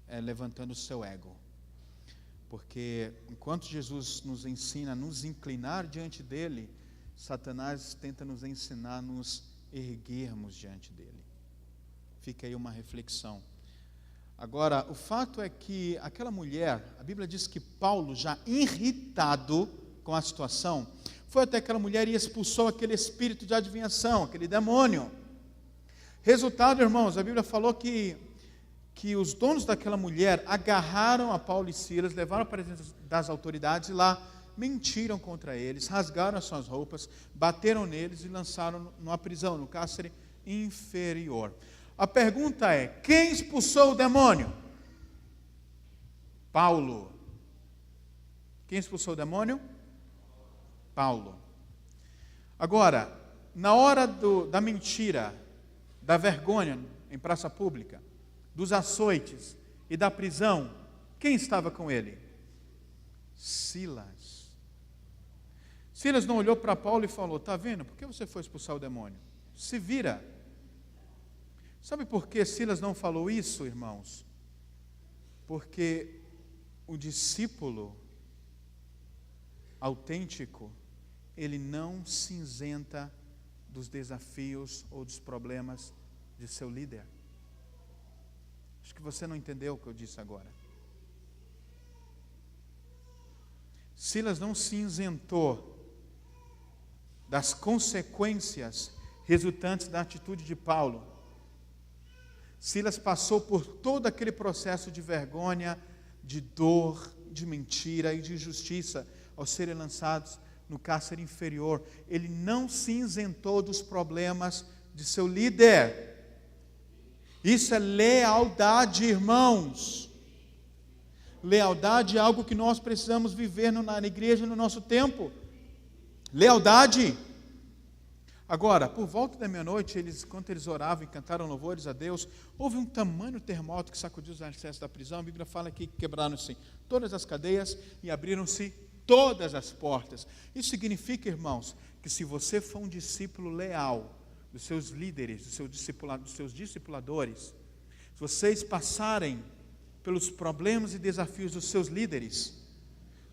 é levantando o seu ego. Porque enquanto Jesus nos ensina a nos inclinar diante dele, Satanás tenta nos ensinar a nos erguermos diante dele. Fica aí uma reflexão. Agora, o fato é que aquela mulher, a Bíblia diz que Paulo, já irritado com a situação, foi até aquela mulher e expulsou aquele espírito de adivinhação, aquele demônio. Resultado, irmãos, a Bíblia falou que os donos daquela mulher agarraram a Paulo e Silas, levaram para a presença das autoridades e lá mentiram contra eles, rasgaram as suas roupas, bateram neles e lançaram numa prisão, no cárcere inferior. A pergunta é: quem expulsou o demônio? Paulo. Quem expulsou o demônio? Paulo. Agora, na hora da mentira, da vergonha em praça pública, dos açoites e da prisão, quem estava com ele? Silas. Silas não olhou para Paulo e falou: está vendo, por que você foi expulsar o demônio? Se vira. Sabe por que Silas não falou isso, irmãos? Porque o discípulo autêntico, ele não se isenta dos desafios ou dos problemas de seu líder. Acho que você não entendeu o que eu disse agora. Silas não se isentou das consequências resultantes da atitude de Paulo. Silas passou por todo aquele processo de vergonha, de dor, de mentira e de injustiça ao serem lançados no cárcere inferior. Ele não se isentou dos problemas de seu líder. Isso é lealdade, irmãos. Lealdade é algo que nós precisamos viver na igreja no nosso tempo. Lealdade. Agora, por volta da meia-noite, enquanto eles oravam e cantaram louvores a Deus, houve um tamanho terremoto que sacudiu os alicerces da prisão. A Bíblia fala que quebraram-se todas as cadeias e abriram-se todas as portas. Isso significa, irmãos, que se você for um discípulo leal dos seus líderes, dos seus discipuladores, se vocês passarem pelos problemas e desafios dos seus líderes,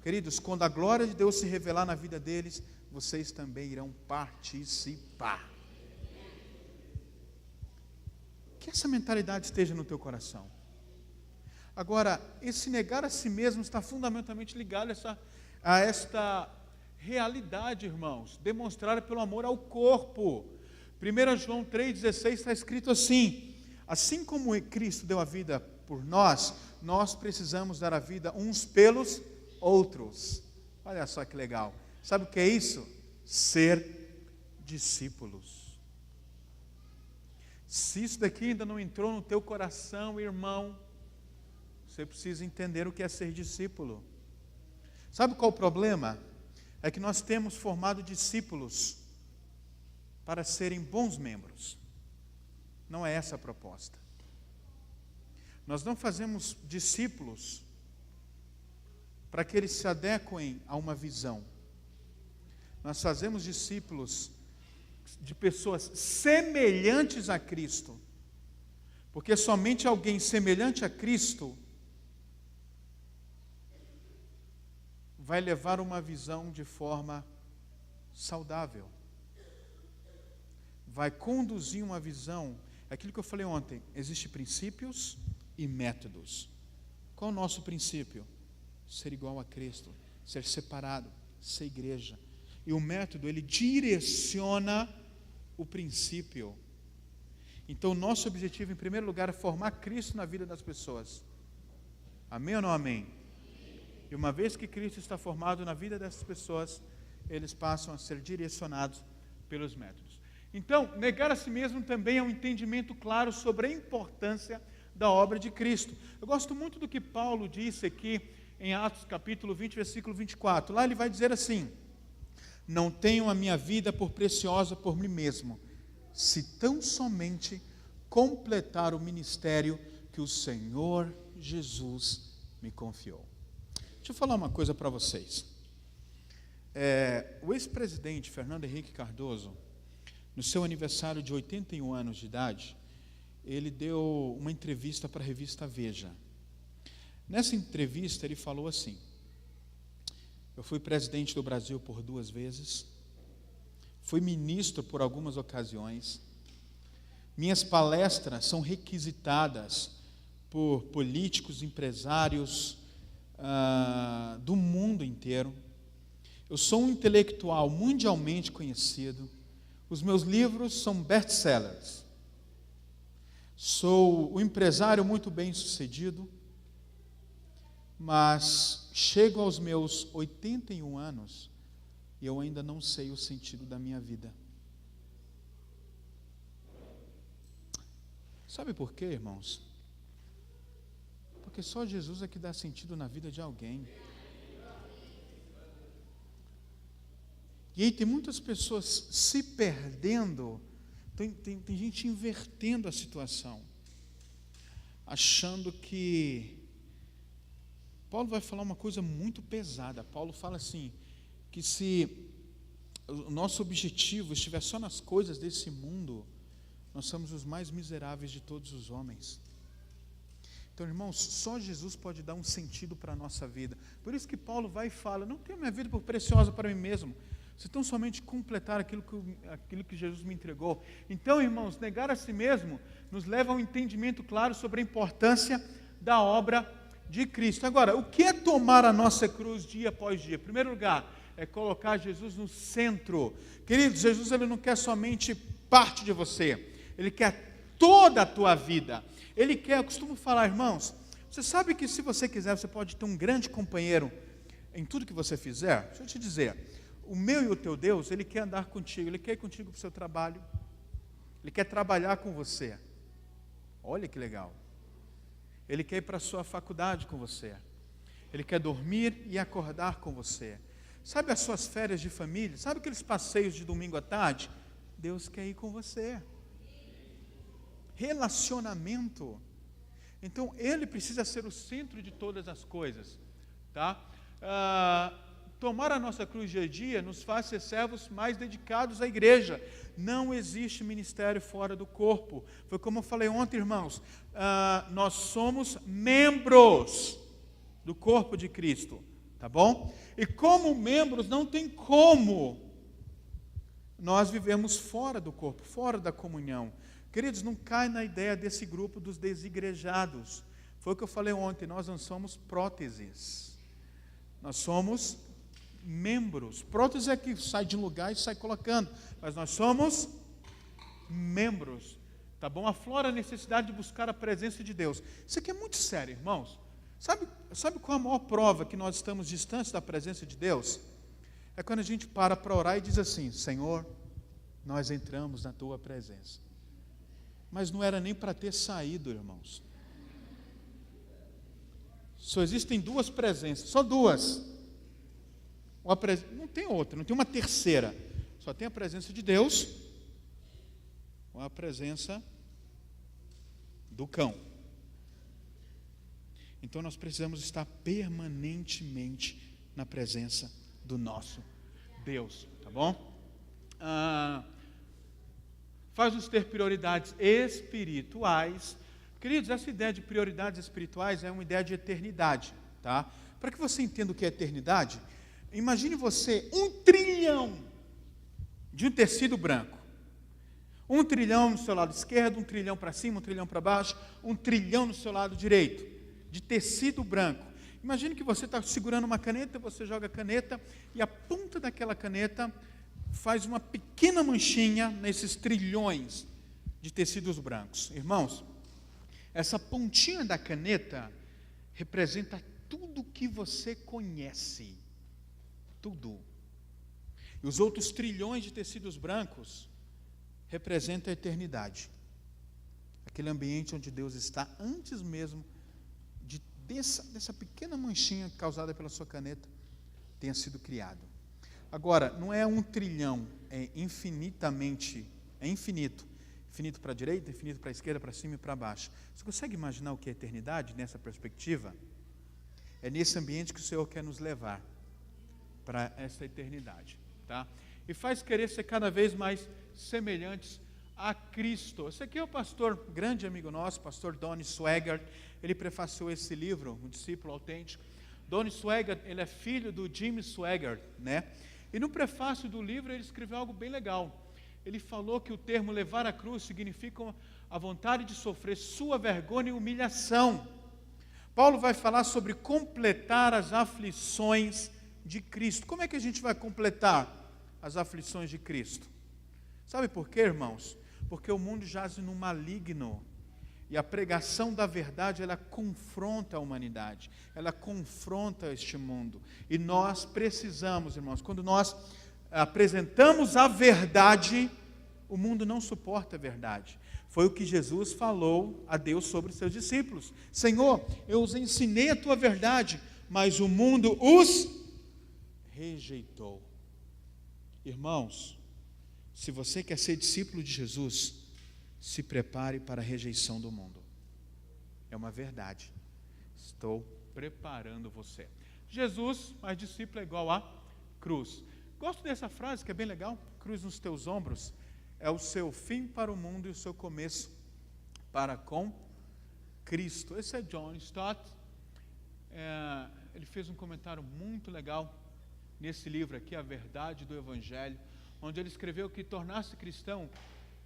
queridos, quando a glória de Deus se revelar na vida deles, vocês também irão participar. Que essa mentalidade esteja no teu coração. Agora, esse negar a si mesmo está fundamentalmente ligado a esta realidade, irmãos, demonstrada pelo amor ao corpo. 1 João 3,16 está escrito assim: assim como Cristo deu a vida por nós, nós precisamos dar a vida uns pelos outros. Olha só que legal. Sabe o que é isso? Ser discípulos. Se isso daqui ainda não entrou no teu coração, irmão, você precisa entender o que é ser discípulo. Sabe qual o problema? É que nós temos formado discípulos para serem bons membros. Não é essa a proposta. Nós não fazemos discípulos para que eles se adequem a uma visão. Nós fazemos discípulos de pessoas semelhantes a Cristo. Porque somente alguém semelhante a Cristo vai levar uma visão de forma saudável. Vai conduzir uma visão, aquilo que eu falei ontem, existem princípios e métodos. Qual é o nosso princípio? Ser igual a Cristo, ser separado, ser igreja. E o método, ele direciona o princípio. Então, o nosso objetivo, em primeiro lugar, é formar Cristo na vida das pessoas. Amém ou não amém? E uma vez que Cristo está formado na vida dessas pessoas, eles passam a ser direcionados pelos métodos. Então, negar a si mesmo também é um entendimento claro sobre a importância da obra de Cristo. Eu gosto muito do que Paulo disse aqui em Atos capítulo 20, versículo 24. Lá ele vai dizer assim: não tenho a minha vida por preciosa por mim mesmo, se tão somente completar o ministério que o Senhor Jesus me confiou. Deixa eu falar uma coisa para vocês. O ex-presidente Fernando Henrique Cardoso, no seu aniversário de 81 anos de idade, ele deu uma entrevista para a revista Veja. Nessa entrevista ele falou assim: eu fui presidente do Brasil por 2 vezes, fui ministro por algumas ocasiões, minhas palestras são requisitadas por políticos, empresários do mundo inteiro, eu sou um intelectual mundialmente conhecido, os meus livros são best-sellers, sou um empresário muito bem sucedido, mas chego aos meus 81 anos e eu ainda não sei o sentido da minha vida. Sabe por quê, irmãos? Porque só Jesus é que dá sentido na vida de alguém. E aí tem muitas pessoas se perdendo, tem gente invertendo a situação, achando que... Paulo vai falar uma coisa muito pesada. Paulo fala assim, que se o nosso objetivo estiver só nas coisas desse mundo, nós somos os mais miseráveis de todos os homens. Então, irmãos, só Jesus pode dar um sentido para a nossa vida. Por isso que Paulo vai e fala: não tenho minha vida por preciosa para mim mesmo, se tão somente completar aquilo que Jesus me entregou. Então, irmãos, negar a si mesmo nos leva a um entendimento claro sobre a importância da obra de Cristo. Agora, o que é tomar a nossa cruz dia após dia? Em primeiro lugar, é colocar Jesus no centro. Queridos, Jesus ele não quer somente parte de você, Ele quer toda a tua vida. Ele quer, eu costumo falar, irmãos, você sabe que se você quiser, você pode ter um grande companheiro em tudo que você fizer? Deixa eu te dizer, o meu e o teu Deus, Ele quer andar contigo, Ele quer ir contigo para o seu trabalho, Ele quer trabalhar com você. Olha que legal. Ele quer ir para a sua faculdade com você. Ele quer dormir e acordar com você. Sabe as suas férias de família? Sabe aqueles passeios de domingo à tarde? Deus quer ir com você. Relacionamento. Então, Ele precisa ser o centro de todas as coisas. Tá? Tomar a nossa cruz dia a dia nos faz ser servos mais dedicados à igreja. Não existe ministério fora do corpo. Foi como eu falei ontem, irmãos. Nós somos membros do corpo de Cristo. Tá bom? E como membros, não tem como nós vivemos fora do corpo, fora da comunhão. Queridos, não cai na ideia desse grupo dos desigrejados. Foi o que eu falei ontem, nós não somos próteses. Nós somos membros. Prótese é que sai de um lugar e sai colocando. Mas nós somos membros. Tá bom? Aflora a necessidade de buscar a presença de Deus. Isso aqui é muito sério, irmãos. Sabe qual é a maior prova que nós estamos distantes da presença de Deus? É quando a gente para orar e diz assim: Senhor, nós entramos na Tua presença. Mas não era nem para ter saído, irmãos. Só existem 2 presenças, só 2. Não tem outra, não tem uma terceira. Só tem a presença de Deus ou a presença do cão. Então nós precisamos estar permanentemente na presença do nosso Deus, tá bom? Faz-nos ter prioridades espirituais. Queridos, essa ideia de prioridades espirituais é uma ideia de eternidade, tá? Para que você entenda o que é eternidade, Imagine você 1 trilhão de um tecido branco. 1 trilhão no seu lado esquerdo, 1 trilhão para cima, 1 trilhão para baixo, 1 trilhão no seu lado direito, de tecido branco. Imagine que você está segurando uma caneta, você joga a caneta e a ponta daquela caneta faz uma pequena manchinha nesses trilhões de tecidos brancos. Irmãos, essa pontinha da caneta representa tudo que você conhece. Tudo. E os outros trilhões de tecidos brancos representam a eternidade. Aquele ambiente onde Deus está antes mesmo dessa pequena manchinha causada pela sua caneta tenha sido criado. Agora, não é 1 trilhão, é infinitamente, é infinito. Infinito para a direita, infinito para a esquerda, para cima e para baixo. Você consegue imaginar o que é eternidade nessa perspectiva? É nesse ambiente que o Senhor quer nos levar para essa eternidade, tá? E faz querer ser cada vez mais semelhantes a Cristo. Esse aqui é o pastor, grande amigo nosso, pastor Donnie Swaggart. Ele prefaciou esse livro, Um Discípulo Autêntico. Donnie Swaggart, ele é filho do Jimmy Swaggart, né? E no prefácio do livro ele escreveu algo bem legal. Ele falou que o termo levar a cruz significa a vontade de sofrer sua vergonha e humilhação. Paulo vai falar sobre completar as aflições de Cristo. Como é que a gente vai completar as aflições de Cristo? Sabe por quê, irmãos? Porque o mundo jaz no maligno. E a pregação da verdade, ela confronta a humanidade. Ela confronta este mundo. E nós precisamos, irmãos, quando nós apresentamos a verdade, o mundo não suporta a verdade. Foi o que Jesus falou a Deus sobre os seus discípulos. Senhor, eu os ensinei a tua verdade, mas o mundo os rejeitou. Irmãos, se você quer ser discípulo de Jesus, se prepare para a rejeição do mundo. É uma verdade. Estou preparando você. Jesus, mais discípulo é igual a cruz. Gosto dessa frase que é bem legal. Cruz nos teus ombros é o seu fim para o mundo e o seu começo para com Cristo. Esse é John Stott. Ele fez um comentário muito legal nesse livro aqui, A Verdade do Evangelho, onde ele escreveu que tornar-se cristão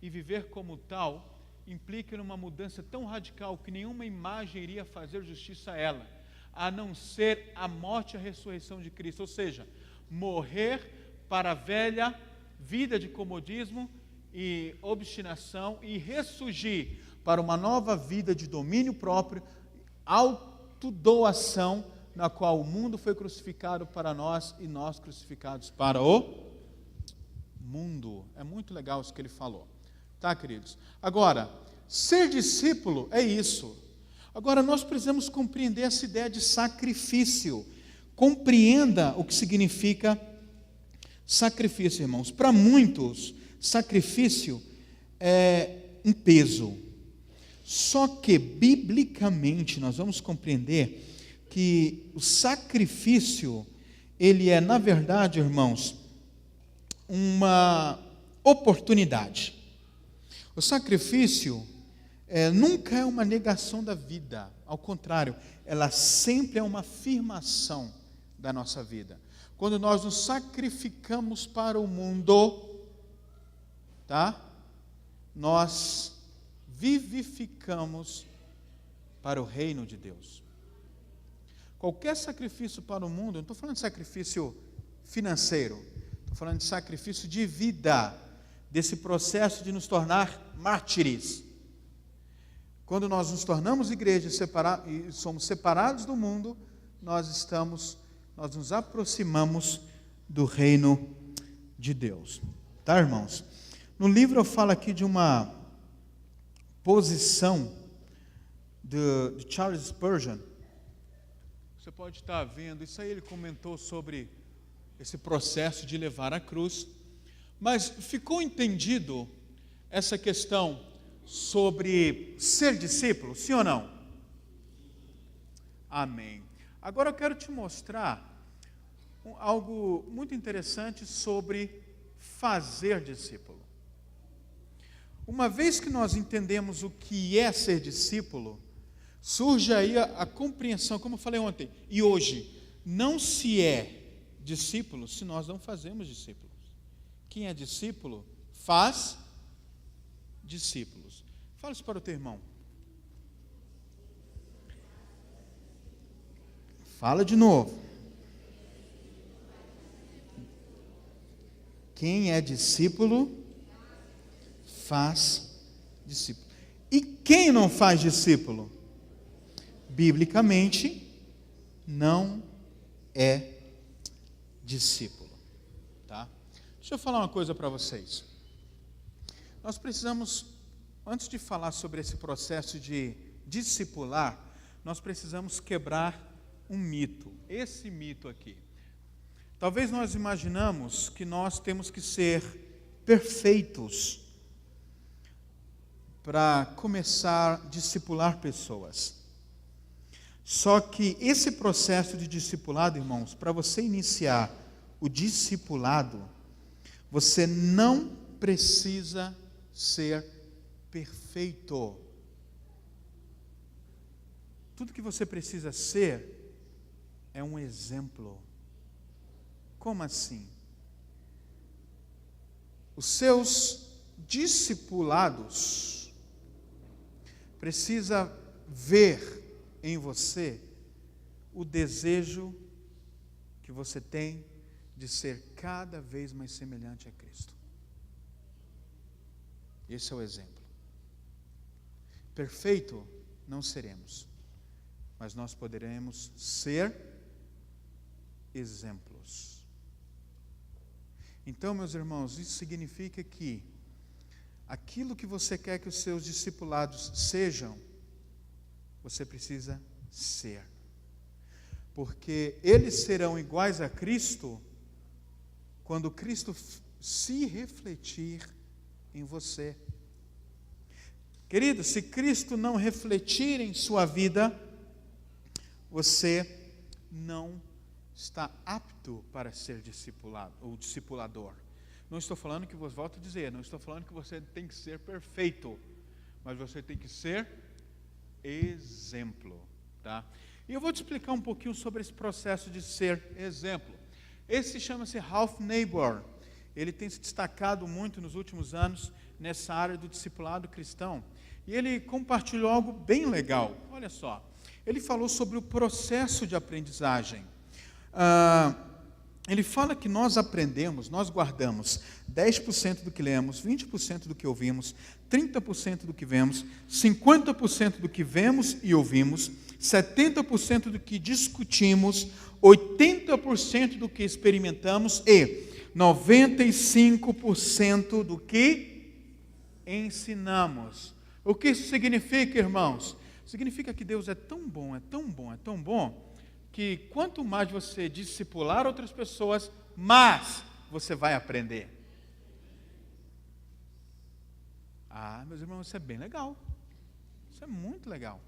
e viver como tal implica numa mudança tão radical que nenhuma imagem iria fazer justiça a ela, a não ser a morte e a ressurreição de Cristo. Ou seja, morrer para a velha vida de comodismo e obstinação e ressurgir para uma nova vida de domínio próprio, autodoação, na qual o mundo foi crucificado para nós e nós crucificados para o mundo. É muito legal isso que ele falou. Tá, queridos? Agora, ser discípulo é isso. Agora, nós precisamos compreender essa ideia de sacrifício. Compreenda o que significa sacrifício, irmãos. Para muitos, sacrifício é um peso. Só que, biblicamente, nós vamos compreender que o sacrifício, ele é, na verdade, irmãos, uma oportunidade. O sacrifício nunca é uma negação da vida, ao contrário, ela sempre é uma afirmação da nossa vida. Quando nós nos sacrificamos para o mundo, tá? Nós vivificamos para o reino de Deus. Qualquer sacrifício para o mundo, eu não estou falando de sacrifício financeiro, estou falando de sacrifício de vida, desse processo de nos tornar mártires. Quando nós nos tornamos igreja e somos separados do mundo, nós nos aproximamos do reino de Deus. Tá, irmãos? No livro eu falo aqui de uma posição de Charles Spurgeon. Você pode estar vendo, isso aí ele comentou sobre esse processo de levar a cruz. Mas ficou entendido essa questão sobre ser discípulo, sim ou não? Amém. Agora eu quero te mostrar algo muito interessante sobre fazer discípulo. Uma vez que nós entendemos o que é ser discípulo, surge aí a compreensão, como eu falei ontem, e hoje, não se é discípulos se nós não fazemos discípulos. Quem é discípulo, faz discípulos. Fala isso para o teu irmão. Fala de novo. Quem é discípulo, faz discípulo. E quem não faz discípulo? Biblicamente, não é discípulo. Tá? Deixa eu falar uma coisa para vocês. Nós precisamos, antes de falar sobre esse processo de discipular, nós precisamos quebrar um mito. Esse mito aqui. Talvez nós imaginamos que nós temos que ser perfeitos para começar a discipular pessoas. Só que esse processo de discipulado, irmãos, para você iniciar o discipulado, você não precisa ser perfeito. Tudo que você precisa ser é um exemplo. Como assim? Os seus discipulados precisam ver em você o desejo que você tem de ser cada vez mais semelhante a Cristo. Esse é o exemplo. Perfeito não seremos, mas nós poderemos ser exemplos. Então, meus irmãos, isso significa que aquilo que você quer que os seus discipulados sejam, você precisa ser. Porque eles serão iguais a Cristo quando Cristo se refletir em você. Querido, se Cristo não refletir em sua vida, você não está apto para ser discipulado ou discipulador. Não estou falando que, volto a dizer, não estou falando que você tem que ser perfeito, mas você tem que ser exemplo, tá? E eu vou te explicar um pouquinho sobre esse processo de ser exemplo. Esse chama-se Ralph Neighbour. Ele tem se destacado muito nos últimos anos nessa área do discipulado cristão. E ele compartilhou algo bem legal. Olha só, ele falou sobre o processo de aprendizagem. Ele fala que nós aprendemos, nós guardamos 10% do que lemos, 20% do que ouvimos, 30% do que vemos, 50% do que vemos e ouvimos, 70% do que discutimos, 80% do que experimentamos e 95% do que ensinamos. O que isso significa, irmãos? Significa que Deus é tão bom, é tão bom, é tão bom, que quanto mais você discipular outras pessoas, mais você vai aprender. Meus irmãos, isso é bem legal. Isso é muito legal.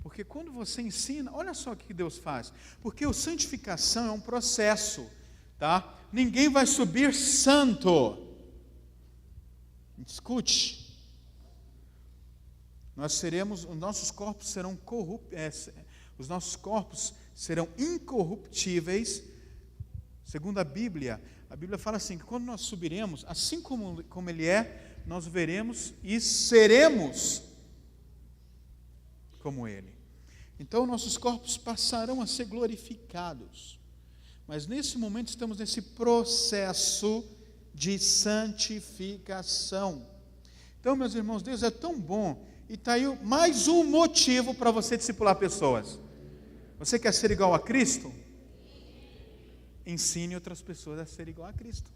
Porque quando você ensina, olha só o que Deus faz. Porque a santificação é um processo, tá? Ninguém vai subir santo. Escute. Os nossos corpos serão os nossos corpos serão incorruptíveis, segundo a Bíblia fala assim, que quando nós subiremos, assim como Ele é, nós veremos e seremos como Ele. Então, nossos corpos passarão a ser glorificados, mas nesse momento estamos nesse processo de santificação. Então, meus irmãos, Deus é tão bom, e está aí mais um motivo para você discipular pessoas. Você quer ser igual a Cristo? Ensine outras pessoas a ser igual a Cristo.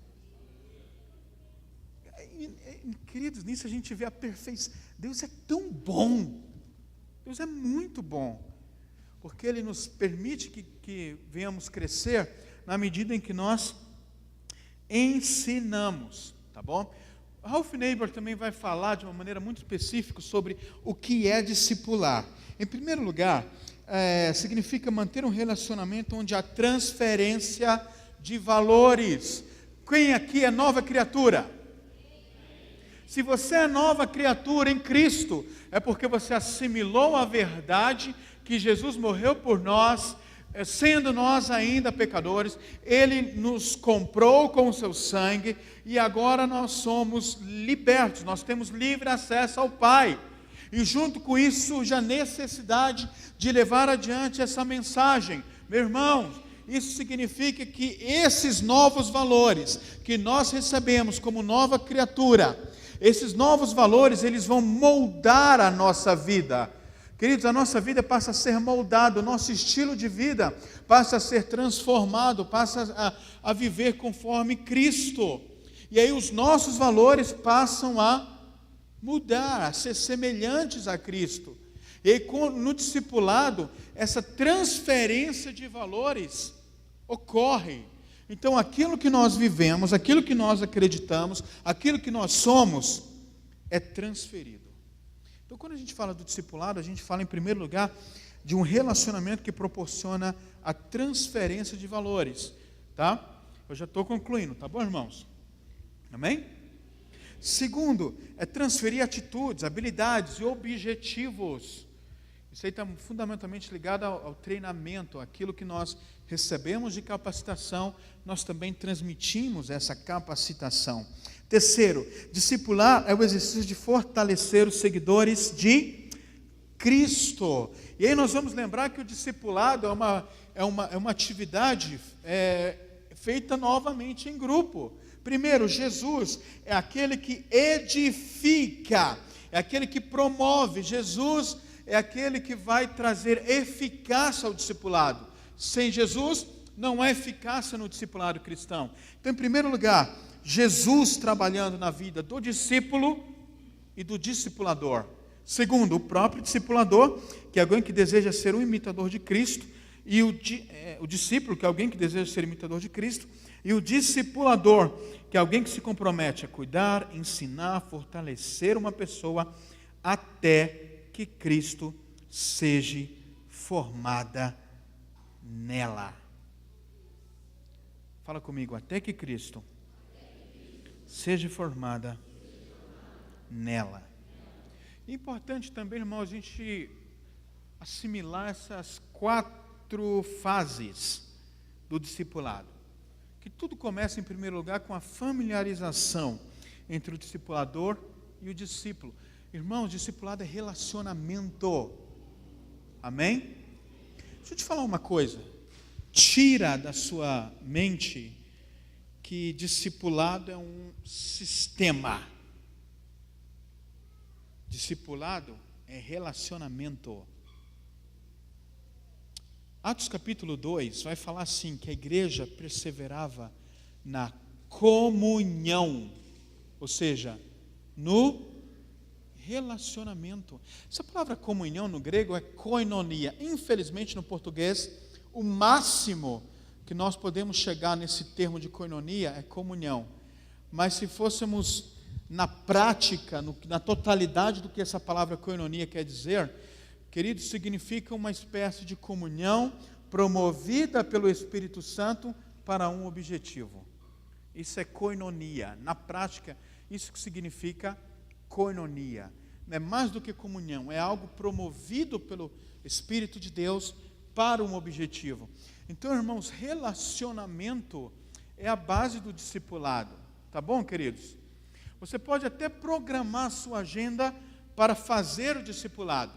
Queridos, nisso a gente vê a perfeição. Deus é tão bom. Deus é muito bom. Porque Ele nos permite que venhamos crescer na medida em que nós ensinamos. Tá bom? Ralph Neighbour também vai falar de uma maneira muito específica sobre o que é discipular. Em primeiro lugar, significa manter um relacionamento onde há transferência de valores. Quem aqui é nova criatura? Se você é nova criatura em Cristo, é porque você assimilou a verdade que Jesus morreu por nós, sendo nós ainda pecadores, Ele nos comprou com o seu sangue e agora nós somos libertos, nós temos livre acesso ao Pai. E junto com isso surge a necessidade de levar adiante essa mensagem. Meu irmão, isso significa que esses novos valores que nós recebemos como nova criatura, esses novos valores, eles vão moldar a nossa vida. Queridos, a nossa vida passa a ser moldada, o nosso estilo de vida passa a ser transformado, passa a viver conforme Cristo. E aí os nossos valores passam a mudar, a ser semelhantes a Cristo. E aí, no discipulado, essa transferência de valores ocorre. Então, aquilo que nós vivemos, aquilo que nós acreditamos, aquilo que nós somos, é transferido. Então, quando a gente fala do discipulado, a gente fala, em primeiro lugar, de um relacionamento que proporciona a transferência de valores. Tá? Eu já estou concluindo, tá bom, irmãos? Amém? Segundo, é transferir atitudes, habilidades e objetivos. Isso aí está fundamentalmente ligado ao treinamento, aquilo que nós recebemos de capacitação, nós também transmitimos essa capacitação. Terceiro, discipular é o exercício de fortalecer os seguidores de Cristo. E aí nós vamos lembrar que o discipulado é uma atividade feita novamente em grupo. Primeiro, Jesus é aquele que edifica, é aquele que promove. Jesus é aquele que vai trazer eficácia ao discipulado. Sem Jesus, não há eficácia no discipulado cristão. Então, em primeiro lugar, Jesus trabalhando na vida do discípulo e do discipulador. Segundo, o próprio discipulador, que é alguém que deseja ser um imitador de Cristo, e o discípulo, que é alguém que deseja ser imitador de Cristo, e o discipulador, que é alguém que se compromete a cuidar, ensinar, fortalecer uma pessoa até que Cristo seja formada nela. Fala comigo, até que Cristo seja formada nela. É importante também, irmão, a gente assimilar essas 4 fases do discipulado. Que tudo começa, em primeiro lugar, com a familiarização entre o discipulador e o discípulo. Irmãos, discipulado é relacionamento. Amém? Deixa eu te falar uma coisa. Tira da sua mente que discipulado é um sistema. Discipulado é relacionamento. Atos capítulo 2 vai falar assim, que a igreja perseverava na comunhão, ou seja, no relacionamento. Essa palavra comunhão no grego é koinonia. Infelizmente no português, o máximo que nós podemos chegar nesse termo de koinonia é comunhão. Mas se fôssemos na prática, na totalidade do que essa palavra koinonia quer dizer, queridos, significa uma espécie de comunhão promovida pelo Espírito Santo para um objetivo. Isso é koinonia. Na prática, isso que significa koinonia. Não é mais do que comunhão, é algo promovido pelo Espírito de Deus para um objetivo. Então, irmãos, relacionamento é a base do discipulado. Tá bom, queridos? Você pode até programar a sua agenda para fazer o discipulado.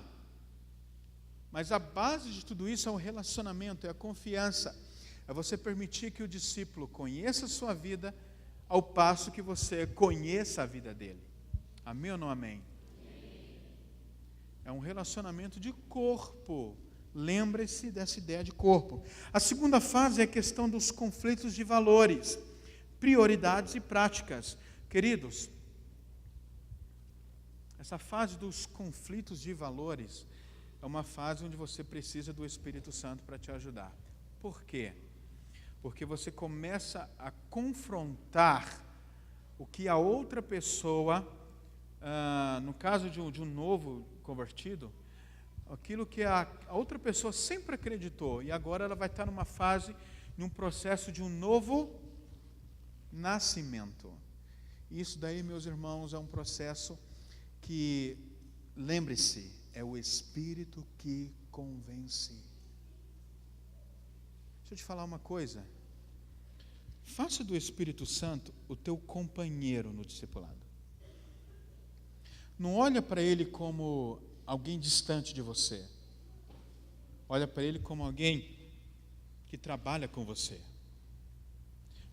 Mas a base de tudo isso é o relacionamento, é a confiança. É você permitir que o discípulo conheça a sua vida ao passo que você conheça a vida dele. Amém ou não amém? É um relacionamento de corpo. Lembre-se dessa ideia de corpo. A segunda fase é a questão dos conflitos de valores, prioridades e práticas. Queridos, essa fase dos conflitos de valores é uma fase onde você precisa do Espírito Santo para te ajudar. Por quê? Porque você começa a confrontar o que a outra pessoa, no caso de um novo convertido, aquilo que a outra pessoa sempre acreditou, e agora ela vai estar numa fase, num processo de um novo nascimento. Isso daí, meus irmãos, é um processo que, lembre-se, é o Espírito que convence. Deixa eu te falar uma coisa. Faça do Espírito Santo o teu companheiro no discipulado. Não olha para ele como alguém distante de você. Olha para ele como alguém que trabalha com você.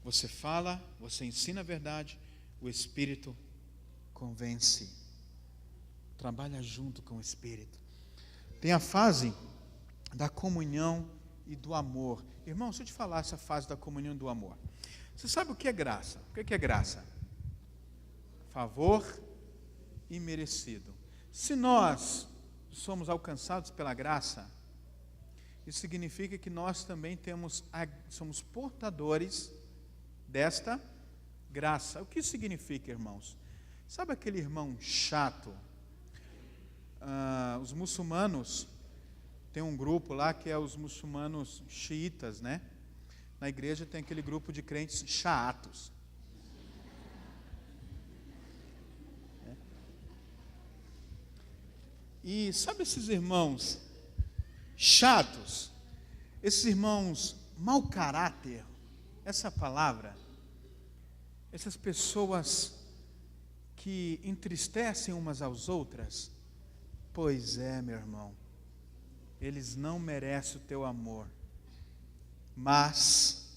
Você fala, você ensina a verdade, o Espírito convence. Trabalha junto com o Espírito. Tem a fase da comunhão e do amor. Irmão, deixa eu te falar essa fase da comunhão e do amor. Você sabe o que é graça? O que é graça? Favor imerecido. Se nós somos alcançados pela graça, isso significa que nós também somos portadores desta graça. O que isso significa, irmãos? Sabe aquele irmão chato? Os muçulmanos, tem um grupo lá que é os muçulmanos xiitas, né? Na igreja tem aquele grupo de crentes chatos. E sabe esses irmãos chatos? Esses irmãos mau caráter, essa palavra, essas pessoas que entristecem umas às outras, pois é, meu irmão, eles não merecem o teu amor, mas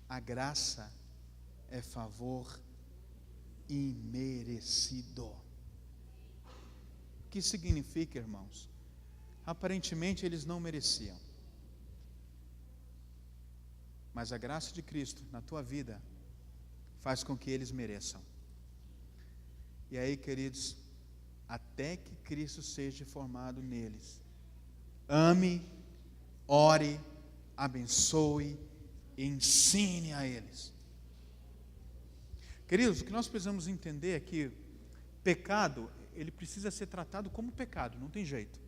a graça é favor imerecido. O que significa, irmãos? Aparentemente eles não mereciam, mas a graça de Cristo na tua vida faz com que eles mereçam. E aí, queridos, até que Cristo seja formado neles, ame, ore, abençoe e ensine a eles. Queridos, o que nós precisamos entender é que pecado, ele precisa ser tratado como pecado, não tem jeito.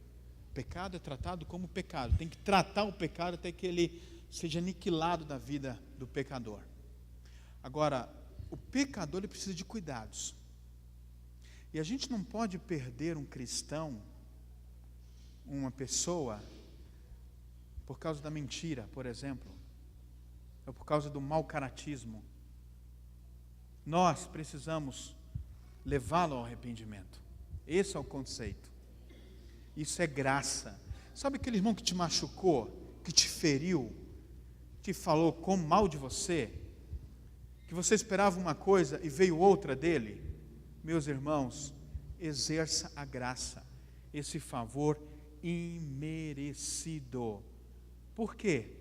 Pecado é tratado como pecado, tem que tratar o pecado até que ele seja aniquilado da vida do pecador. Agora, o pecador ele precisa de cuidados. E a gente não pode perder um cristão, uma pessoa, por causa da mentira, por exemplo, ou por causa do mau caratismo. Nós precisamos levá-lo ao arrependimento. Esse é o conceito. Isso é graça. Sabe aquele irmão que te machucou, que te feriu, que falou como mal de você, que você esperava uma coisa e veio outra dele? Meus irmãos, exerça a graça, esse favor imerecido. Por quê?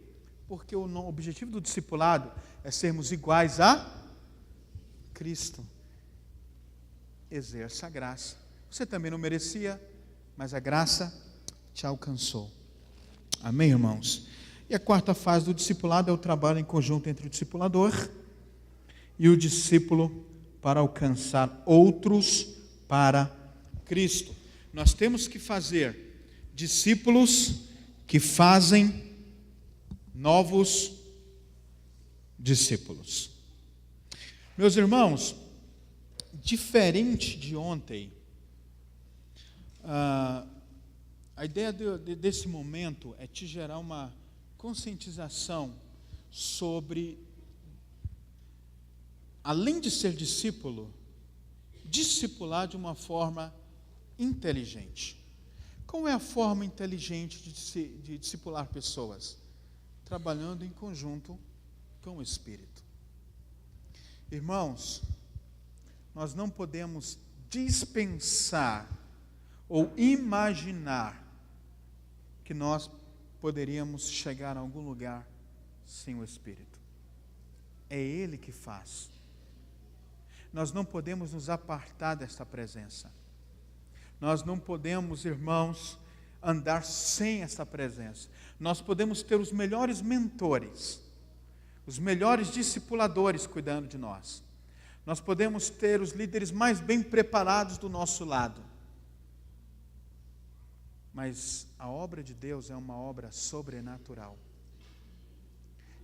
Porque o objetivo do discipulado é sermos iguais a Cristo. Exerça a graça. Você também não merecia, mas a graça te alcançou. Amém, irmãos? E a quarta fase do discipulado é o trabalho em conjunto entre o discipulador e o discípulo para alcançar outros para Cristo. Nós temos que fazer discípulos que fazem novos discípulos. Meus irmãos, diferente de ontem, a ideia desse momento é te gerar uma conscientização sobre, além de ser discípulo, discipular de uma forma inteligente. Qual é a forma inteligente de discipular pessoas? Trabalhando em conjunto com o Espírito. Irmãos, nós não podemos dispensar ou imaginar que nós poderíamos chegar a algum lugar sem o Espírito. É Ele que faz. Nós não podemos nos apartar desta presença. Nós não podemos, irmãos, andar sem essa presença. Nós podemos ter os melhores mentores, os melhores discipuladores cuidando de nós. Nós podemos ter os líderes mais bem preparados do nosso lado. Mas a obra de Deus é uma obra sobrenatural.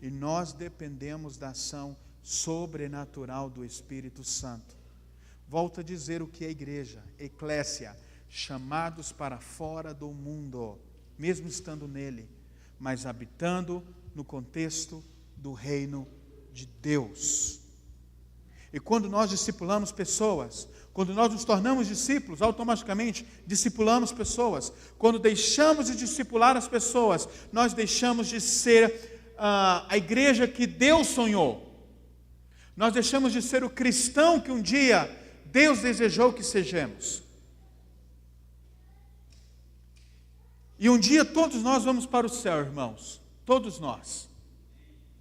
E nós dependemos da ação sobrenatural do Espírito Santo. Volto a dizer o que é igreja, eclésia, chamados para fora do mundo, mesmo estando nele, mas habitando no contexto do reino de Deus. E quando nós discipulamos pessoas, quando nós nos tornamos discípulos, automaticamente discipulamos pessoas. Quando deixamos de discipular as pessoas, nós deixamos de ser a igreja que Deus sonhou. Nós deixamos de ser o cristão que um dia Deus desejou que sejamos. E um dia todos nós vamos para o céu, irmãos. Todos nós.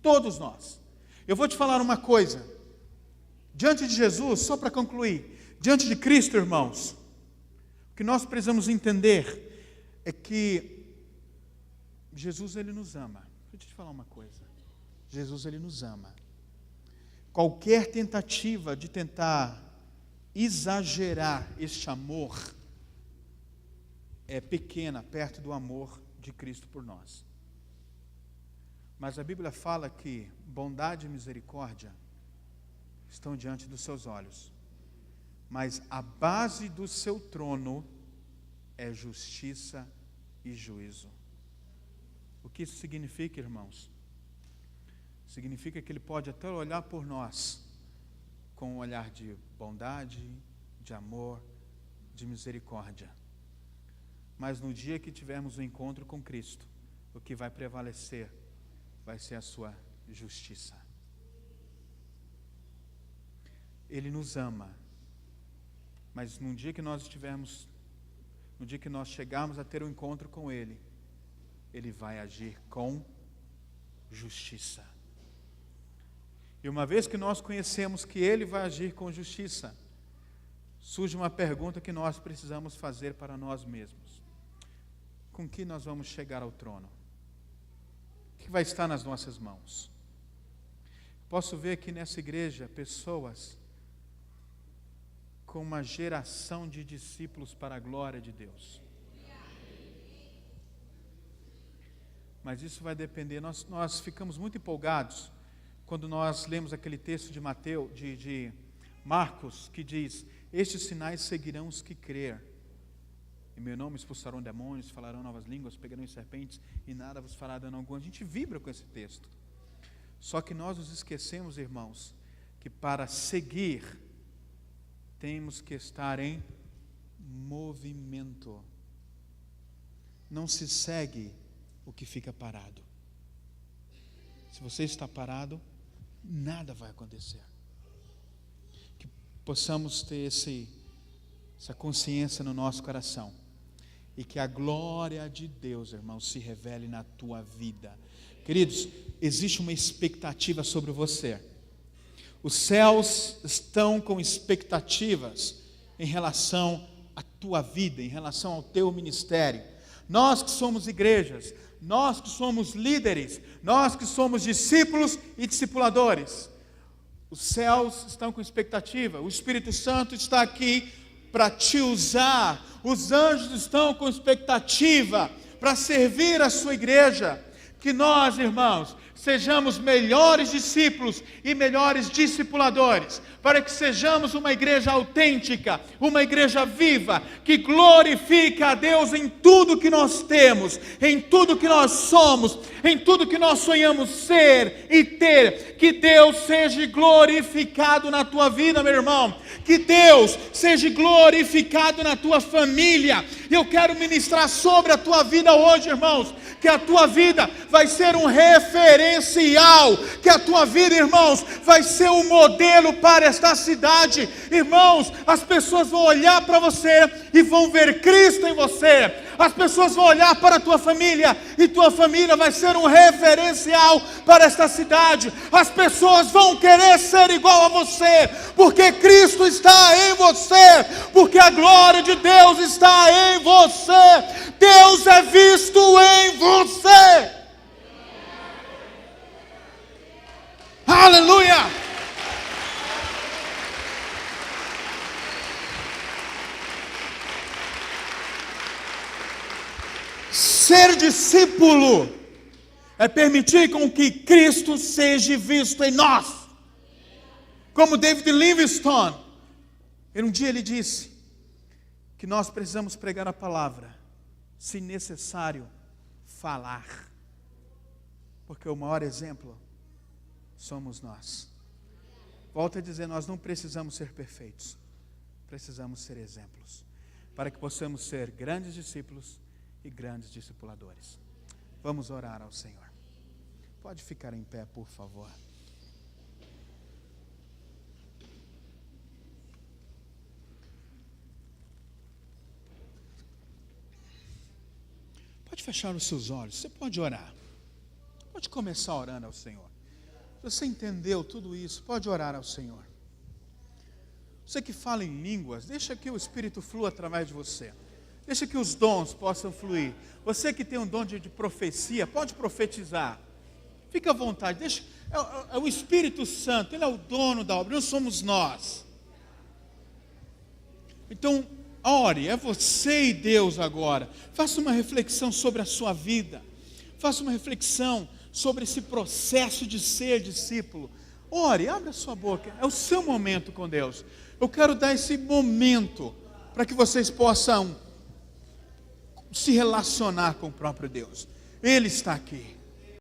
Todos nós. Eu vou te falar uma coisa. Diante de Jesus, só para concluir, diante de Cristo, irmãos, o que nós precisamos entender é que Jesus, Ele nos ama. Deixa eu te falar uma coisa. Jesus, Ele nos ama. Qualquer tentativa de tentar exagerar este amor é pequena perto do amor de Cristo por nós. Mas a Bíblia fala que bondade e misericórdia estão diante dos seus olhos. Mas a base do seu trono é justiça e juízo. O que isso significa, irmãos? Significa que Ele pode até olhar por nós com um olhar de bondade, de amor, de misericórdia. Mas no dia que tivermos o encontro com Cristo, o que vai prevalecer vai ser a sua justiça. Ele nos ama, mas no dia que nós chegarmos a ter um encontro com Ele, Ele vai agir com justiça. E uma vez que nós conhecemos que Ele vai agir com justiça, surge uma pergunta que nós precisamos fazer para nós mesmos. Com que nós vamos chegar ao trono? O que vai estar nas nossas mãos? Posso ver aqui nessa igreja pessoas com uma geração de discípulos para a glória de Deus. Mas isso vai depender, nós ficamos muito empolgados quando nós lemos aquele texto de Marcos, que diz: estes sinais seguirão os que crer. Em meu nome expulsarão demônios, falarão novas línguas, pegarão em serpentes, e nada vos fará dano algum. A gente vibra com esse texto. Só que nós nos esquecemos, irmãos, que para seguir, temos que estar em movimento. Não se segue o que fica parado. Se você está parado, nada vai acontecer. Que possamos ter essa consciência no nosso coração. E que a glória de Deus, irmãos, se revele na tua vida. Queridos, existe uma expectativa sobre você. Os céus estão com expectativas em relação à tua vida, em relação ao teu ministério. Nós que somos igrejas, nós que somos líderes, nós que somos discípulos e discipuladores, os céus estão com expectativa. O Espírito Santo está aqui para te usar. Os anjos estão com expectativa para servir a sua igreja. Que nós, irmãos, sejamos melhores discípulos e melhores discipuladores, para que sejamos uma igreja autêntica, uma igreja viva, que glorifica a Deus em tudo que nós temos, em tudo que nós somos, em tudo que nós sonhamos ser e ter. Que Deus seja glorificado na tua vida, meu irmão. Que Deus seja glorificado na tua família. Eu quero ministrar sobre a tua vida hoje, irmãos, que a tua vida vai ser um referencial, que a tua vida, irmãos, vai ser um modelo para esta cidade. Irmãos, as pessoas vão olhar para você e vão ver Cristo em você. As pessoas vão olhar para a tua família e tua família vai ser um referencial para esta cidade. As pessoas vão querer ser igual a você, porque Cristo está em você, porque a glória de Deus está em você. Deus é visto em você. Aleluia! Ser discípulo é permitir com que Cristo seja visto em nós. Como David Livingstone, um dia ele disse que nós precisamos pregar a palavra, se necessário, falar. Porque o maior exemplo somos nós. Volto a dizer, nós não precisamos ser perfeitos. Precisamos ser exemplos. Para que possamos ser grandes discípulos e grandes discipuladores. Vamos orar ao Senhor. Pode ficar em pé, por favor. Pode fechar os seus olhos, você pode orar. Pode começar orando ao Senhor. Você entendeu tudo isso, pode orar ao Senhor. Você que fala em línguas, deixa que o Espírito flua através de você. Deixa que os dons possam fluir. Você que tem um dom de profecia, pode profetizar. Fica à vontade, deixa, é o Espírito Santo, Ele é o dono da obra, não somos nós. Então, ore, é você e Deus agora. Faça uma reflexão sobre a sua vida. Faça uma reflexão sobre esse processo de ser discípulo. Ore, abra a sua boca, é o seu momento com Deus. Eu quero dar esse momento para que vocês possam se relacionar com o próprio Deus. Ele está aqui.